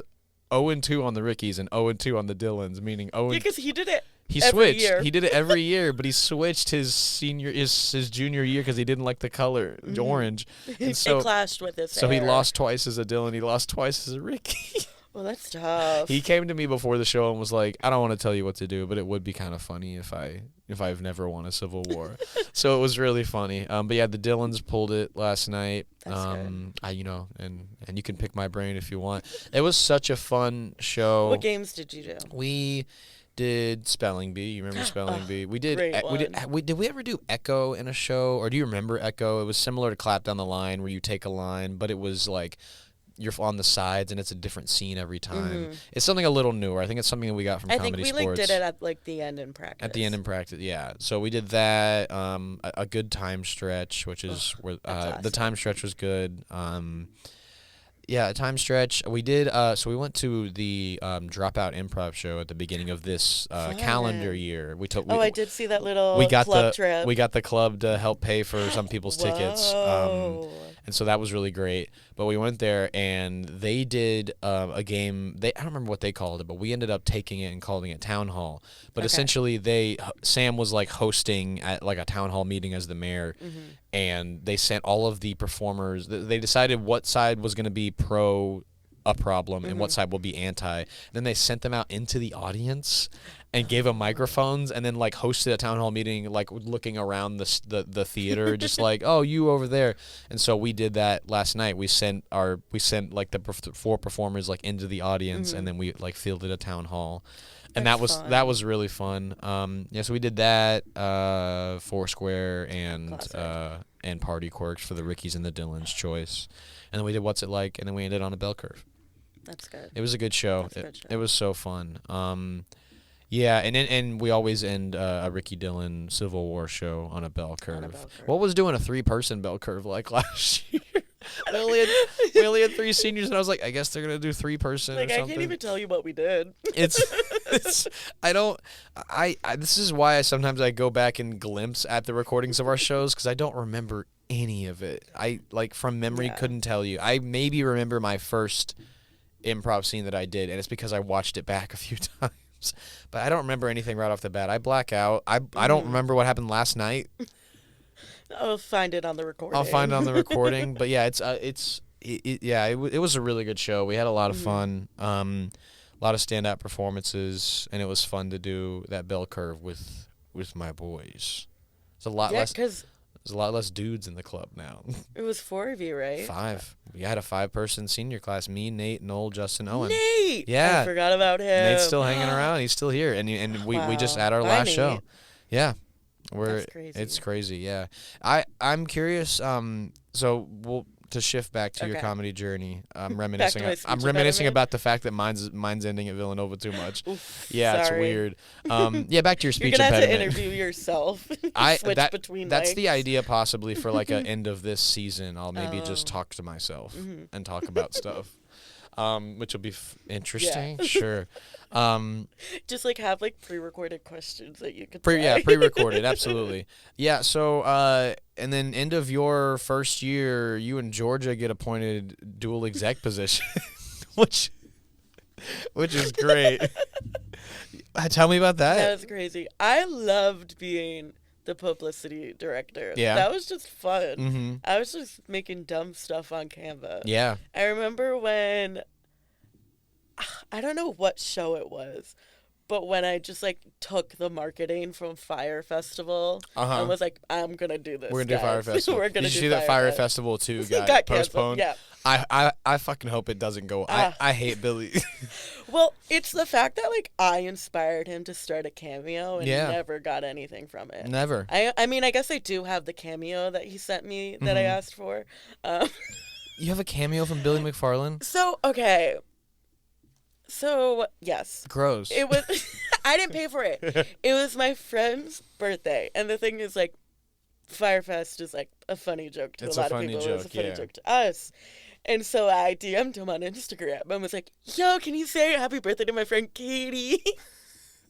0-2 on the Rickies and 0-2 on the Dillons, meaning 0. Yeah, because he did it. He switched. Year. He did it every year, but he switched his junior year because he didn't like the color orange. And so, it clashed with his So hair. he lost twice as a Dillon. He lost twice as a Ricky. Well, that's tough. He came to me before the show and was like, I don't want to tell you what to do, but it would be kind of funny if I've never won a Civil War. So it was really funny. But yeah, the Dillons pulled it last night. That's good. And you can pick my brain if you want. It was such a fun show. What games did you do? We did Spelling Bee. You remember Spelling Bee? We did. Did we ever do Echo in a show, or do you remember Echo? It was similar to Clap Down the Line, where you take a line, but it was like you're on the sides and it's a different scene every time. It's something a little newer. I think it's something that we got from Comedy Sports. I think we did it at like the end in practice. At the end in practice, yeah. So we did that. A good time stretch, which is where awesome. The time stretch was good. Yeah, a time stretch. We did. So we went to the Dropout Improv show at the beginning of this calendar year. I did see that little club trip. We got the club to help pay for some people's tickets. And so that was really great. But we went there and they did a game. I don't remember what they called it, but we ended up taking it and calling it Town Hall. But essentially, Sam was like hosting at like a town hall meeting as the mayor, and they sent all of the performers. They decided what side was going to be pro a problem and what side will be anti. Then they sent them out into the audience and gave them microphones, and then like hosted a town hall meeting, like looking around the theater, just like, oh, you over there. And so we did that last night. We sent like the 4 performers like into the audience, and then we like fielded a town hall. And that was really fun. So we did that, Foursquare and Party Quirks for the Rickies and the Dylan's choice, and then we did What's It Like, and then we ended on a bell curve. That's good. It was a good show. It was so fun. And we always end a Ricky Dillon Civil War show on a bell curve. What was doing a 3-person bell curve like last year? we only had 3 seniors, and I was like, I guess they're gonna do 3-person. Like, or something. I can't even tell you what we did. This is why sometimes I go back and glimpse at the recordings of our shows, because I don't remember any of it. I like from memory couldn't tell you. I maybe remember my first improv scene that I did, and it's because I watched it back a few times. But I don't remember anything right off the bat. I black out. I don't remember what happened last night. I'll find it on the recording. But yeah, it was a really good show. We had a lot of fun. A lot of standout performances, and it was fun to do that bell curve with my boys. It's a lot less. There's a lot less dudes in the club now. It was 4 of you, right? 5. We had a 5-person senior class. Me, Nate, Noel, Justin, Owen. Nate! Yeah. I forgot about him. Nate's still hanging around. He's still here. And we just had our last show. Yeah. That's crazy. It's crazy, yeah. I'm curious, so we'll to shift back to your comedy journey. I'm reminiscing about the fact that mine's ending at Villanova too much. Oof, yeah, sorry. It's weird. Back to your speech You're gonna impediment. have to interview yourself. Switch between That's mics. the idea possibly for like an end of this season. I'll maybe just talk to myself and talk about stuff. Which will be interesting. Yeah. Sure. Just like have like pre-recorded questions that you could pre-recorded, absolutely. Yeah, so and then end of your first year, you and Georgia get appointed dual exec position, which is great. Tell me about that. That was crazy. I loved being the publicity director. Yeah. That was just fun. Mm-hmm. I was just making dumb stuff on Canva. Yeah. I remember when, I don't know what show it was, but when I just like took the marketing from Fire Festival and was like, I'm going to do this. We're going to do Fire Festival. We're gonna Did you see that Fire Festival 2 got postponed? Yeah. I fucking hope it doesn't go. I hate Billy. Well, it's the fact that like I inspired him to start a Cameo and never got anything from it. Never. I mean, I guess I do have the Cameo that he sent me that I asked for. You have a Cameo from Billy McFarland? So, yes. Gross. It was I didn't pay for it. It was my friend's birthday. And the thing is like Firefest is like a funny joke to a lot of people. It was a funny joke to us. And so I DM'd him on Instagram and was like, yo, can you say happy birthday to my friend Katie?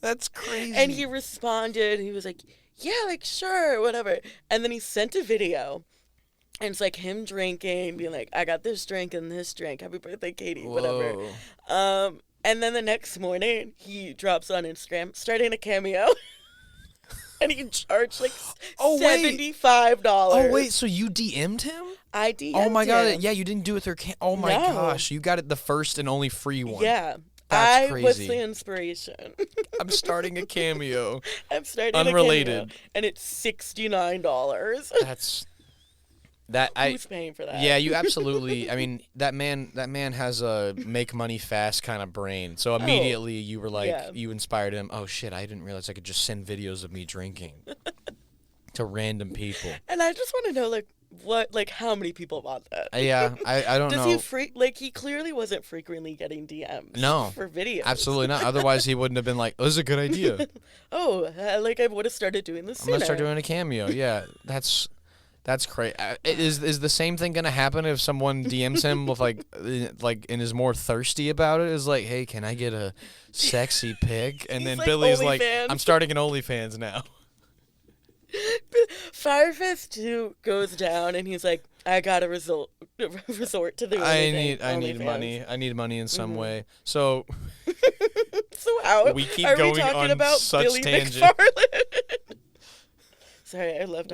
That's crazy. And he responded. He was like, yeah, like, sure, whatever. And then he sent a video. And it's like him drinking, being like, I got this drink and this drink. Happy birthday, Katie, whatever. And then the next morning, he drops on Instagram, starting a Cameo. And he charged like $75. Oh, wait, so you DM'd him? I DM'd him. Oh, my God. Yeah, you didn't do it through Oh, my gosh. You got it the first and only free one. Yeah. That's crazy. I was the inspiration. I'm starting a Cameo. I'm starting Unrelated. a Cameo. And it's $69. That's... Who's paying for that? Yeah, you absolutely. I mean, that man has a make money fast kind of brain. So immediately you were like, you inspired him. Oh shit! I didn't realize I could just send videos of me drinking to random people. And I just want to know, how many people want that? Yeah, I don't know. Does he he clearly wasn't frequently getting DMs? For videos. Absolutely not. Otherwise, he wouldn't have been like, "Oh, this is a good idea." I would have started doing this sooner. I'm gonna start doing a Cameo. Yeah, That's crazy. Is the same thing gonna happen if someone DMs him with like and is more thirsty about it? Is like, hey, can I get a sexy pic? And then Billy's like, I'm starting an OnlyFans now. Firefest 2 goes down, and he's like, I gotta resort to the OnlyFans. I need money. I need money in some way. So. So how we keep are going we talking on about such Billy tangent. McFarland? Sorry, I left.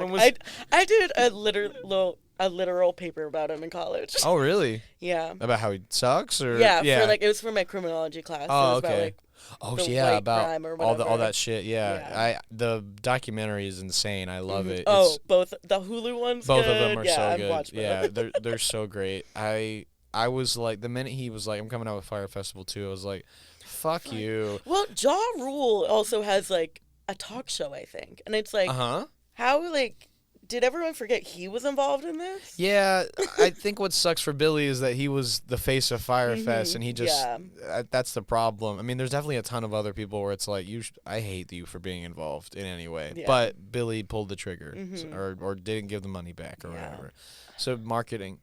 I did a literal a literal paper about him in college. Oh, really? Yeah. About how he sucks, or Yeah. For like it was for my criminology class. Oh, so it was okay. about, like, oh, the yeah, white about crime or all whatever. that shit. Yeah. The documentary is insane. I love it. Oh, both the Hulu ones. Both good. of them are yeah, so I've good. watched Yeah, both. they're so great. I was like, the minute he was like, I'm coming out with Fire Festival 2, I was like, fuck you. Well, Ja Rule also has like a talk show, I think, and it's like, how like did everyone forget he was involved in this? Yeah, I think what sucks for Billy is that he was the face of Firefest, and he just that's the problem. I mean, there's definitely a ton of other people where it's like, I hate you for being involved in any way, but Billy pulled the trigger or didn't give the money back or whatever. So marketing.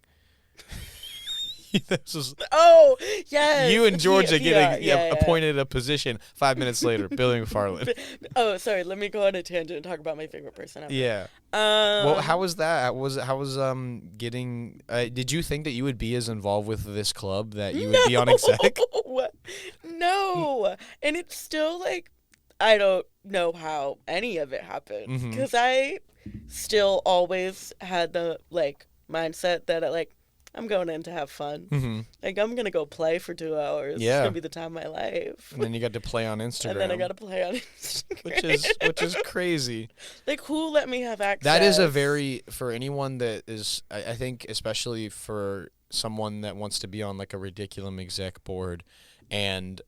This was, oh yes, you and Georgia getting appointed a position 5 minutes later. Billy McFarland. Oh, sorry. Let me go on a tangent and talk about my favorite person ever. Yeah. Well, how was that? How was getting? Did you think that you would be as involved with this club that you would be on exec? No, and it's still like I don't know how any of it happened because I still always had the like mindset that I'm going in to have fun. Like, I'm going to go play for 2 hours. Yeah. It's going to be the time of my life. And then you got to play on Instagram. And then I got to play on Instagram. Which is crazy. Like, who let me have access? That is a very, for anyone that is, I think, especially for someone that wants to be on, like, a Ridiculum exec board and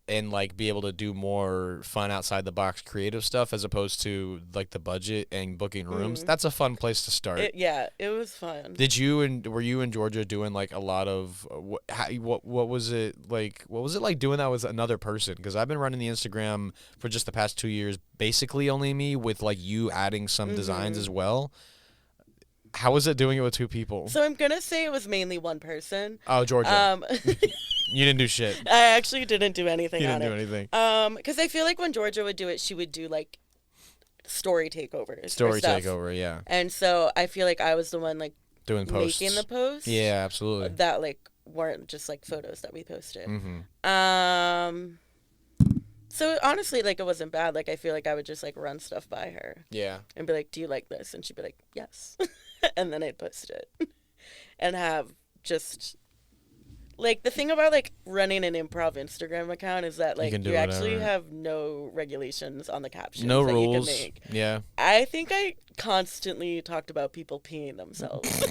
like be able to do more fun outside the box creative stuff as opposed to like the budget and booking rooms. That's a fun place to start. It was fun. Were you in Georgia doing like a lot of what was it like? What was it like doing that with another person? Because I've been running the Instagram for just the past 2 years, basically only me, with like you adding some designs as well. How was it doing it with 2 people? So I'm gonna say it was mainly one person. Oh, Georgia. You didn't do shit. I actually didn't do anything. You didn't do anything. Because I feel like when Georgia would do it, she would do like story takeovers. Takeover, yeah. And so I feel like I was the one like doing posts, making the posts. Yeah, absolutely. That like weren't just like photos that we posted. So honestly, like it wasn't bad. Like I feel like I would just like run stuff by her. Yeah. And be like, "Do you like this?" And she'd be like, "Yes." And then I'd post it, and have just. Like, the thing about, like, running an improv Instagram account is that, like, you actually have no regulations on the captions no that rules. you can make. Yeah. I think I constantly talked about people peeing themselves.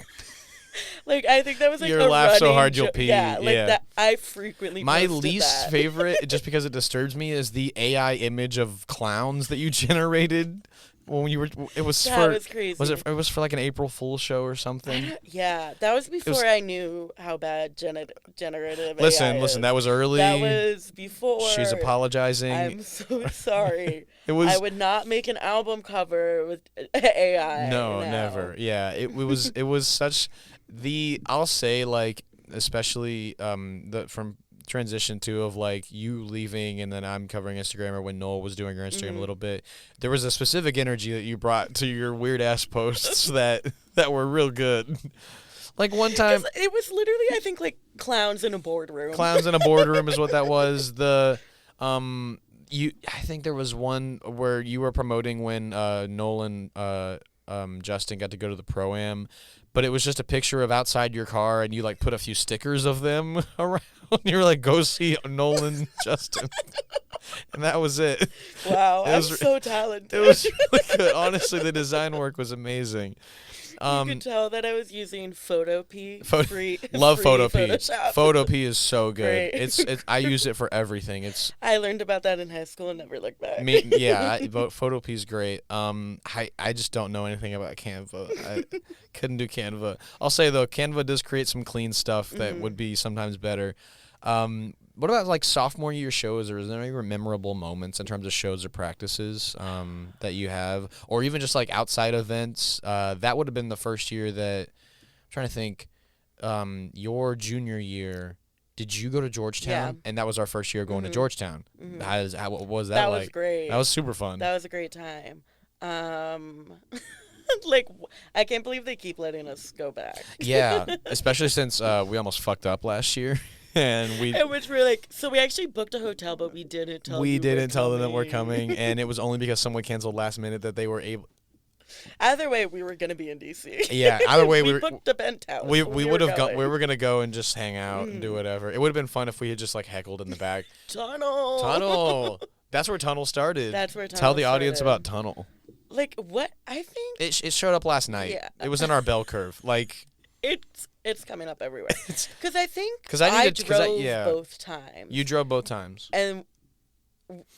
Like, I think that was, like, your laugh so hard you'll pee. Yeah, like, that I frequently My posted least that. favorite, just because it disturbs me, is the AI image of clowns that you generated. When you were, it was that was crazy. It was for like an April Fool's show or something? Yeah, that was before I knew how bad generative listen, AI is. That was early. That was before. She's apologizing. I'm so sorry. I would not make an album cover with AI. No, now. never. Yeah, it was such the, I'll say, like, especially from transition to of like you leaving and then I'm covering Instagram, or when Noel was doing her Instagram a little bit, there was a specific energy that you brought to your weird ass posts that were real good. Like one time it was literally, I think, like clowns in a boardroom. Clowns in a boardroom is what that was. I think there was one where you were promoting when Nolan Justin got to go to the Pro-Am, but it was just a picture of outside your car and you like put a few stickers of them around. You were like, go see Nolan Justin. And that was it. Wow, I'm so talented. It was really good. Honestly, the design work was amazing. You could tell that I was using Photopea. Love Photopea. Photoshop. Photopea is so good. Great. It's I use it for everything. I learned about that in high school and never looked back. Photopea is great. I just don't know anything about Canva. I couldn't do Canva. I'll say though, Canva does create some clean stuff that would be sometimes better. What about like sophomore year shows, or is there any memorable moments in terms of shows or practices that you have, or even just like outside events? That would have been the first year that I'm trying to think. Your junior year, did you go to Georgetown? Yeah. And that was our first year going to Georgetown. What was that like? That like? was great. That was super fun. That was a great time. Like, I can't believe they keep letting us go back. Yeah, especially since we almost fucked up last year. And which we're like, so we actually booked a hotel, but we didn't tell them that we're coming, and it was only because someone canceled last minute that they were able. Either way, we were gonna be in DC. Yeah, either way, we booked a penthouse. we would have gone. going. We were gonna go and just hang out and do whatever. It would have been fun if we had just like heckled in the back. Tunnel. That's where Tunnel started. That's where Tunnel Tell the audience started. about Tunnel. Like what? I think It showed up last night. Yeah. It was in our bell curve. Like it's coming up everywhere. Because I think 'Cause I needed- 'cause I- drove yeah. both times. you drove both times. And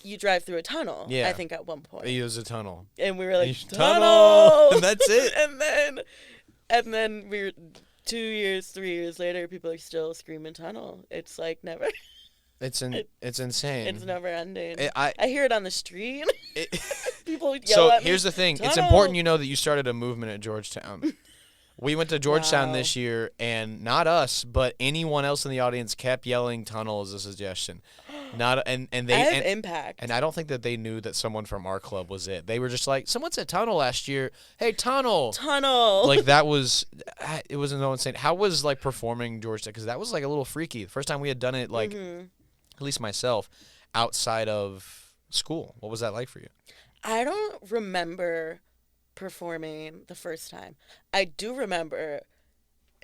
you drive through a tunnel. Yeah. I think at one point. It was a tunnel. And we were like, Tunnel! And that's it. and then we were 2 years, 3 years later, people are still screaming tunnel. It's like never. It's insane. It's never ending. I hear it on the street. People yell So at me, here's the thing. It's "Tunnel!" important you know that you started a movement at Georgetown. We went to Georgetown Wow. this year, and not us, but anyone else in the audience kept yelling "tunnel" as a suggestion. And I they have impact. and I don't think that they knew that someone from our club was it. They were just like, someone said "tunnel" last year. Hey, tunnel. Tunnel. Like that was, it was no insane. How was like performing Georgetown? Because that was like a little freaky. The first time we had done it, like at least myself, outside of school. What was that like for you? I don't remember performing the first time. I do remember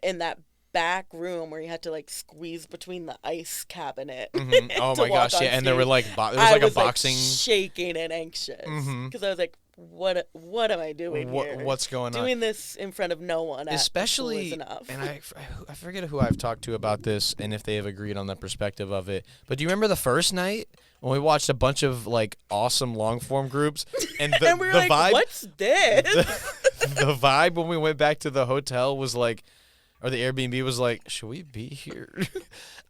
in that back room where you had to like squeeze between the ice cabinet. Oh to my walk gosh, on yeah, and there were stage. like there was like I a boxing. shaking and anxious because I was like, what am I doing here? What's going on? Doing this in front of no one. Especially, is enough. and I forget who I've talked to about this and if they have agreed on the perspective of it. But do you remember the first night when we watched a bunch of like awesome long form groups and the, and we were the like, vibe, what's this? the vibe when we went back to the hotel was like, or the Airbnb was like, should we be here?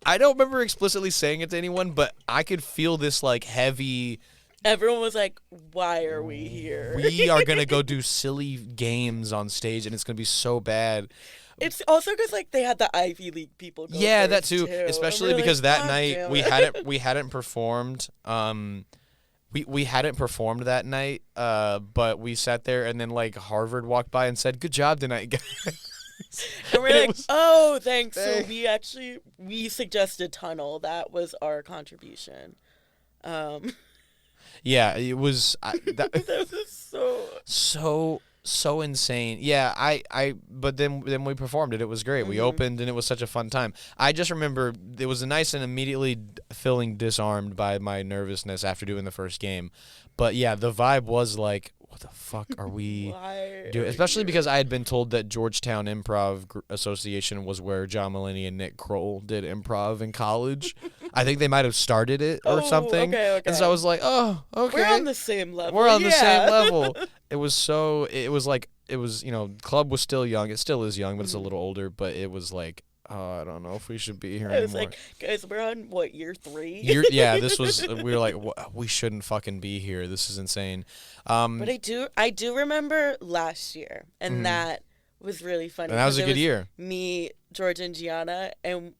I don't remember explicitly saying it to anyone, but I could feel this like heavy. Everyone was like, why are we here? We are going to go do silly games on stage, and it's going to be so bad. It's also because like they had the Ivy League people go Yeah, that first, too. And Especially we're because like, that "God night damn we it." hadn't performed. We hadn't performed that night, but we sat there, and then like Harvard walked by and said, "Good job tonight, guys." And we're And it like, was- oh, thanks. So Thanks. we suggested Tunnel. That was our contribution. Yeah, it was That was so insane. Yeah, but then we performed it. It was great. We opened and it was such a fun time. I just remember it was nice and immediately feeling disarmed by my nervousness after doing the first game. But yeah, the vibe was like, what the fuck are we why doing? are Especially you- because I had been told that Georgetown Improv Association was where John Mulaney and Nick Kroll did improv in college. I think they might have started it or Oh, something. okay. And so I was like, oh, okay. We're on the same level. We're on the same yeah. level. It was, you know, club was still young. It still is young, but it's a little older. But it was like, oh, I don't know if we should be here I was anymore. like, guys, we're on what, year 3? This was, we were like, we shouldn't fucking be here. This is insane. But I do remember last year, and that was really funny. And that was a 'cause good it year. Me, George, and Gianna, and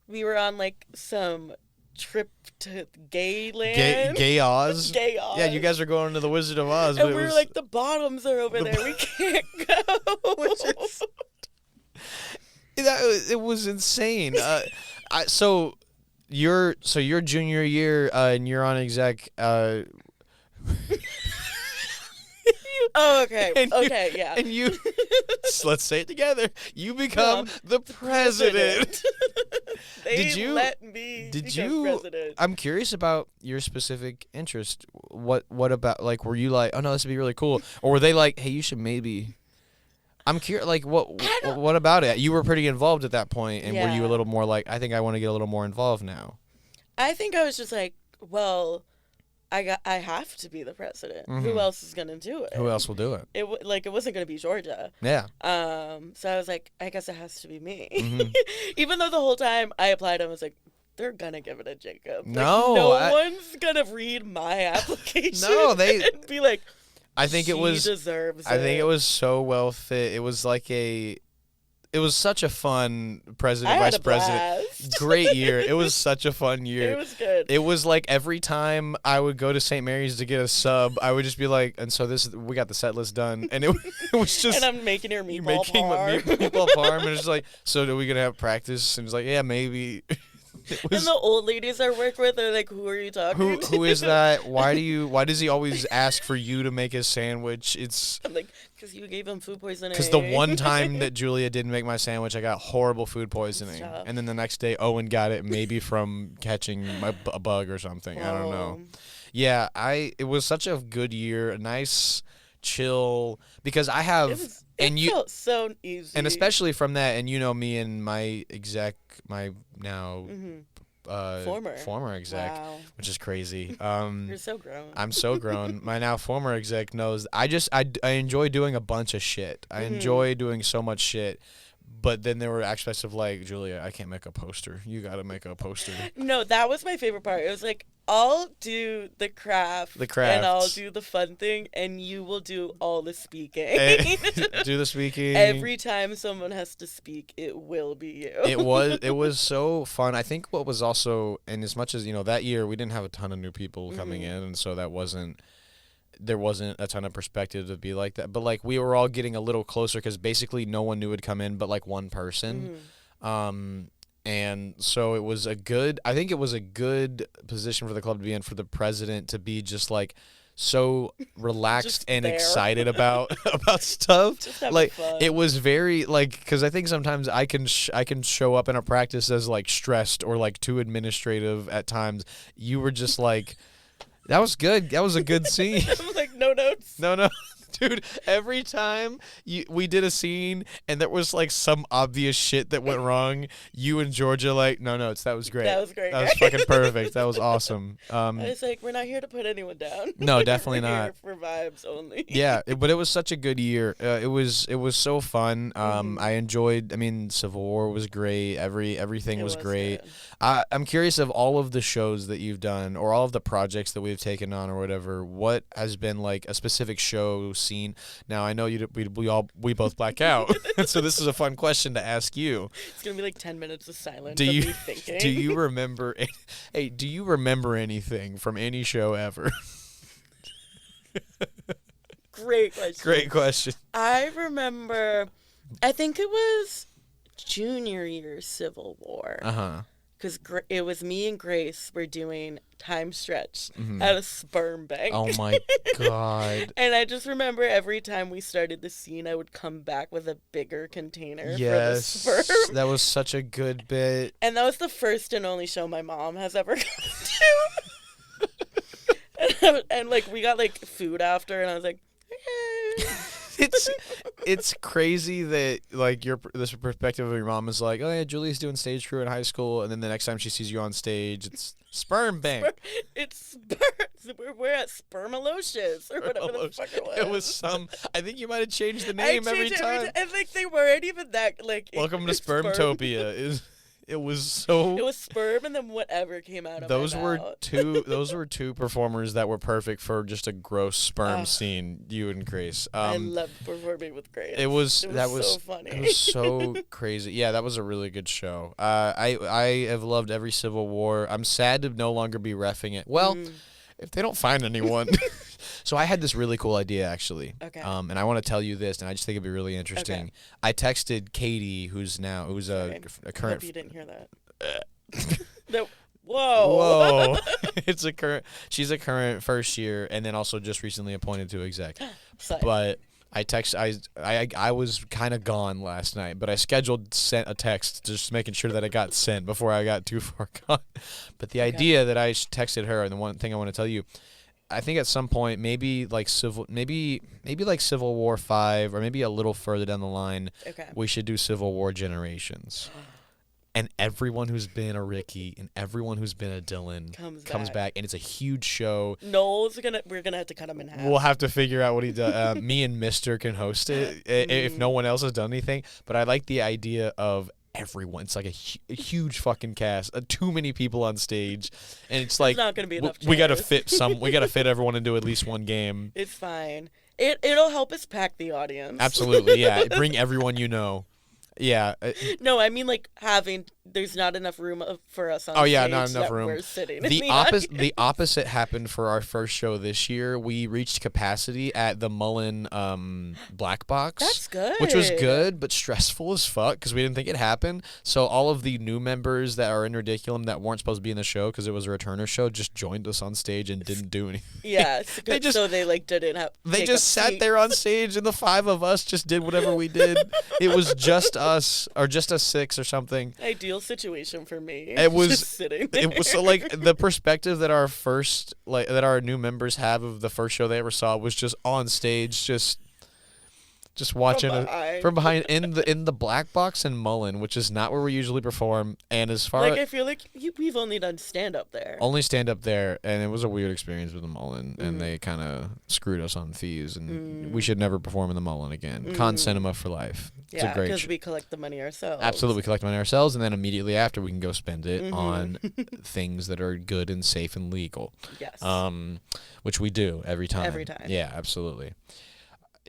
we were on like some trip to Gayland. Gay Oz. Gay Oz. Yeah, you guys are going to the Wizard of Oz. And but we it were was, like, the bottoms are over there. We can't go. it was insane. So your junior year, and you're on exec. Oh, okay. And you- Okay, yeah. And you, let's say it together. You become the president. They Did you- let me did become you- president. I'm curious about your specific interest. What about, like, were you like, oh no, this would be really cool, or were they like, hey, you should maybe? I'm curious, like, what about it? You were pretty involved at that point, and were you a Yeah. little more like, I think I want to get a little more involved now? I think I was just like, well, I have to be the president. Who else is gonna do it? Who else will do it? It wasn't gonna be Georgia. Yeah. So I was like, I guess it has to be me. Even though the whole time I applied, I was like, they're gonna give it to Jacob. Like, No, one's gonna read my application. No, they- and be like, I think it was. deserves I think it it was so well fit. It was like it was such a fun president, I had vice a president. blast. Great year. It was such a fun year. It was good. It was like every time I would go to St. Mary's to get a sub, I would just be like, and so we got the set list done, and it was just and I'm making your meatball making parm. meatball parm, and it's like, so are we gonna have practice? And it's like, yeah, maybe. And the old ladies I work with are like, who are you talking to? Who is that? Why does he always ask for you to make his sandwich? I'm like, because you gave him food poisoning. Because the one time that Julia didn't make my sandwich, I got horrible food poisoning. And then the next day, Owen got it, maybe from catching a bug or something. I don't know. Yeah, it was such a good year, a nice, chill, because I have... It felt so easy. And especially from that, and you know me and my now... former exec, wow. Which is crazy. You're so grown. I'm so grown. My now former exec knows I enjoy doing a bunch of shit. I enjoy doing so much shit. But then there were aspects of like, Julia, I can't make a poster. You got to make a poster. No, that was my favorite part. It was like, I'll do the craft. And I'll do the fun thing, and you will do all the speaking. Do the speaking. Every time someone has to speak, it will be you. It was so fun. I think what was also, and as much as, that year we didn't have a ton of new people coming in, and so there wasn't a ton of perspective to be like that. But like we were all getting a little closer because basically no one knew would come in but like one person. And so it was I think it was a good position for the club to be in, for the president to be just like so relaxed and excited about stuff. Like fun. It was very like, because I think sometimes I can show up in a practice as like stressed or like too administrative at times. You were just like, that was good. That was a good scene. I'm like, no notes. No. Dude, every time we did a scene and there was like some obvious shit that went wrong, you and Georgia like, no notes. That was great. That was great. That was fucking perfect. That was awesome. I was like, we're not here to put anyone down. No, definitely we're not. Here for vibes only. Yeah, but it was such a good year. It was so fun. I enjoyed. I mean, Civil War was great. Everything was great. I'm curious, of all of the shows that you've done or all of the projects that we've taken on or whatever, what has been like a specific show scene? Now I know we both black out, so this is a fun question to ask you. It's gonna be like 10 minutes of silence. Do you thinking. Do you remember? Hey, do you remember anything from any show ever? Great question. Great question. I remember. I think it was junior year Civil War. Because it was me and Grace were doing time stretch at a sperm bank. Oh, my God. And I just remember every time we started the scene, I would come back with a bigger container for the sperm. That was such a good bit. And that was the first and only show my mom has ever gone to. and like, we got, like, food after, and I was like, okay. It's crazy that like this perspective of your mom is like, oh yeah, Julie's doing stage crew in high school, and then the next time she sees you on stage, it's sperm bank. It's we're at Spermalocious or whatever the fuck it was. It was I think you might have changed the name every time. And like they weren't even that like. Welcome to Spermtopia. It was sperm, and then whatever came out of those my were mouth. Those were two performers that were perfect for just a gross sperm scene. You and Grace. I loved performing with Grace. It was so funny. It was so crazy. Yeah, that was a really good show. I have loved every Civil War. I'm sad to no longer be reffing it. Well, if they don't find anyone. So I had this really cool idea, actually. Okay. And I want to tell you this, and I just think it'd be really interesting. Okay. I texted Katie, who's a current. I hope you didn't hear that. Whoa. It's she's a current first year, and then also just recently appointed to exec. But I was kind of gone last night, but I sent a text just making sure that it got sent before I got too far gone. But the idea that I texted her, and the one thing I want to tell you, I think at some point, maybe like Civil War 5, or maybe a little further down the line, we should do Civil War Generations. And everyone who's been a Ricky and everyone who's been a Dylan comes back, and it's a huge show. We're gonna have to cut him in half. We'll have to figure out what he does. Me and Mister can host it if no one else has done anything. But I like the idea of everyone. It's like a huge fucking cast. Too many people on stage, and it's like not gonna be enough. We got to fit we got to fit everyone into at least one game. It's fine. It'll help us pack the audience. Absolutely, yeah. Bring everyone you know. Yeah. No, I mean like there's not enough room for us on Oh yeah, stage not enough that room. We're sitting The opposite happened for our first show this year. We reached capacity at the Mullen Black Box. That's good. Which was good, but stressful as fuck because we didn't think it happened. So all of the new members that are in Ridiculum that weren't supposed to be in the show because it was a returner show just joined us on stage and didn't do anything. Yeah, they just didn't have. They just sat there on stage, and the 5 of us just did whatever we did. It was just us, or just us 6 or something. Ideal situation for me. It was just sitting there. It was so like the perspective that our new members have of the first show they ever saw was just on stage, just watching from behind in the Black Box in Mullen, which is not where we usually perform. And as far I feel like we've only done stand up there. Only stand up there, and it was a weird experience with the Mullen, and they kind of screwed us on fees, and we should never perform in the Mullen again. Con Cinema for life. It's a great because we collect the money ourselves. Absolutely, we collect money ourselves, and then immediately after we can go spend it on things that are good and safe and legal. Yes. Which we do every time. Every time. Yeah, absolutely.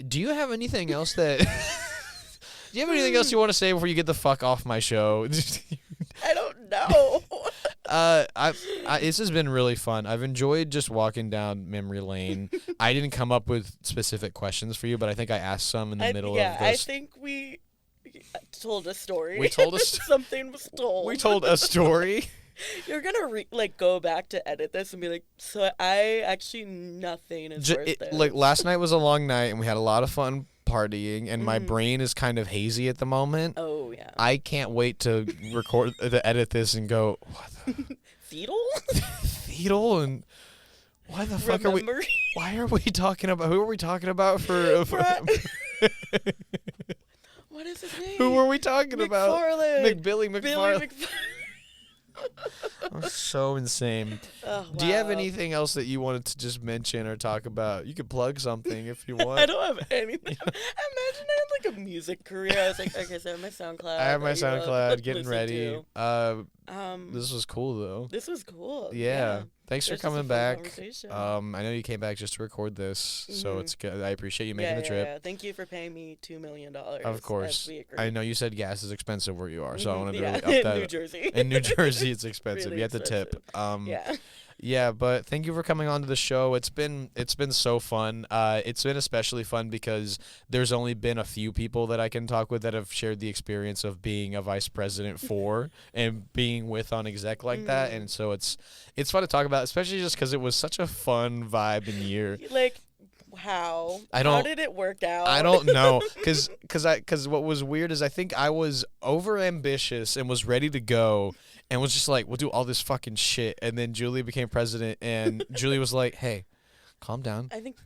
Do you have anything else that? Do you have anything else you want to say before you get the fuck off my show? I don't know. This has been really fun. I've enjoyed just walking down memory lane. I didn't come up with specific questions for you, but I think I asked some in the middle of this. I think we told a story. We told something was told. We told a story. You're gonna go back to edit this and be like, so I actually nothing is worth this. Like last night was a long night and we had a lot of fun partying, and my brain is kind of hazy at the moment. Oh yeah. I can't wait to edit this and go, what the Theatal? Theatal, and why the fuck are we? Why are we talking about? Who are we talking about for? What is his name? Who are we talking about? Billy McFarlane. Oh, so insane. Oh, wow. Do you have anything else that you wanted to just mention or talk about? You could plug something if you want. I don't have anything. Imagine I had like a music career. I was like, okay, so I have my SoundCloud. I have my SoundCloud getting ready. To. This was cool though. This was cool. Yeah. Thanks for coming back. I know you came back just to record this, so it's good. I appreciate you making the trip. Yeah. Thank you for paying me $2 million. Of course. I know you said gas is expensive where you are, so I wanted to really up that. In New Jersey. In New Jersey, it's expensive. Really you have to tip. Yeah. Yeah, but thank you for coming on to the show. It's been so fun. It's been especially fun because there's only been a few people that I can talk with that have shared the experience of being a vice president for and being with on exec like that, and so it's fun to talk about, especially just because it was such a fun vibe and year. Like, how did it work out? I don't know, because what was weird is I think I was over ambitious and was ready to go. And was just like, we'll do all this fucking shit. And then Julie became president, and Julie was like, hey, calm down. I think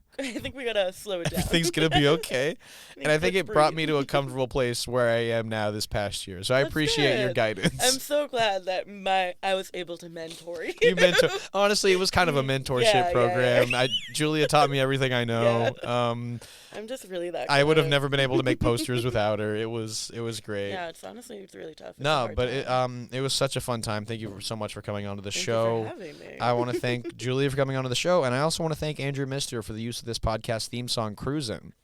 we gotta slow it down. Everything's gonna be okay. And I think it brought me to a comfortable place where I am now this past year. So I appreciate your guidance. I'm so glad that I was able to mentor you. You mentor. Honestly, it was kind of a mentorship program. Yeah. Julia taught me everything I know. Yeah. I'm just really that good. I would have never been able to make posters without her. It was great. Yeah, it's really tough. It was such a fun time. Thank you so much for coming on to the show. Thank you for having me. I want to thank Julia for coming on to the show, and I also want to thank Andrew Mister for the use of this podcast theme song, Cruisin'.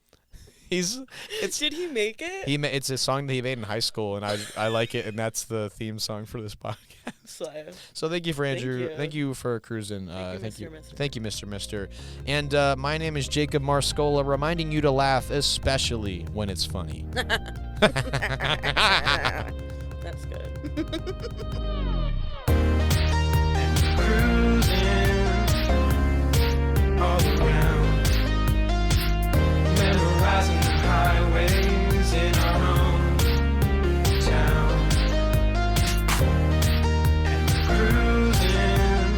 Did he make it? It's a song that he made in high school, and I like it, and that's the theme song for this podcast. So thank you for Andrew. Thank you for cruising. Thank you, Mr. Mister. And my name is Jacob Marscola, reminding you to laugh, especially when it's funny. That's good. Cruising all around, memorizing the highways in our own town, and we're cruising,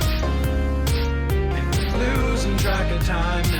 and we're losing track of time now.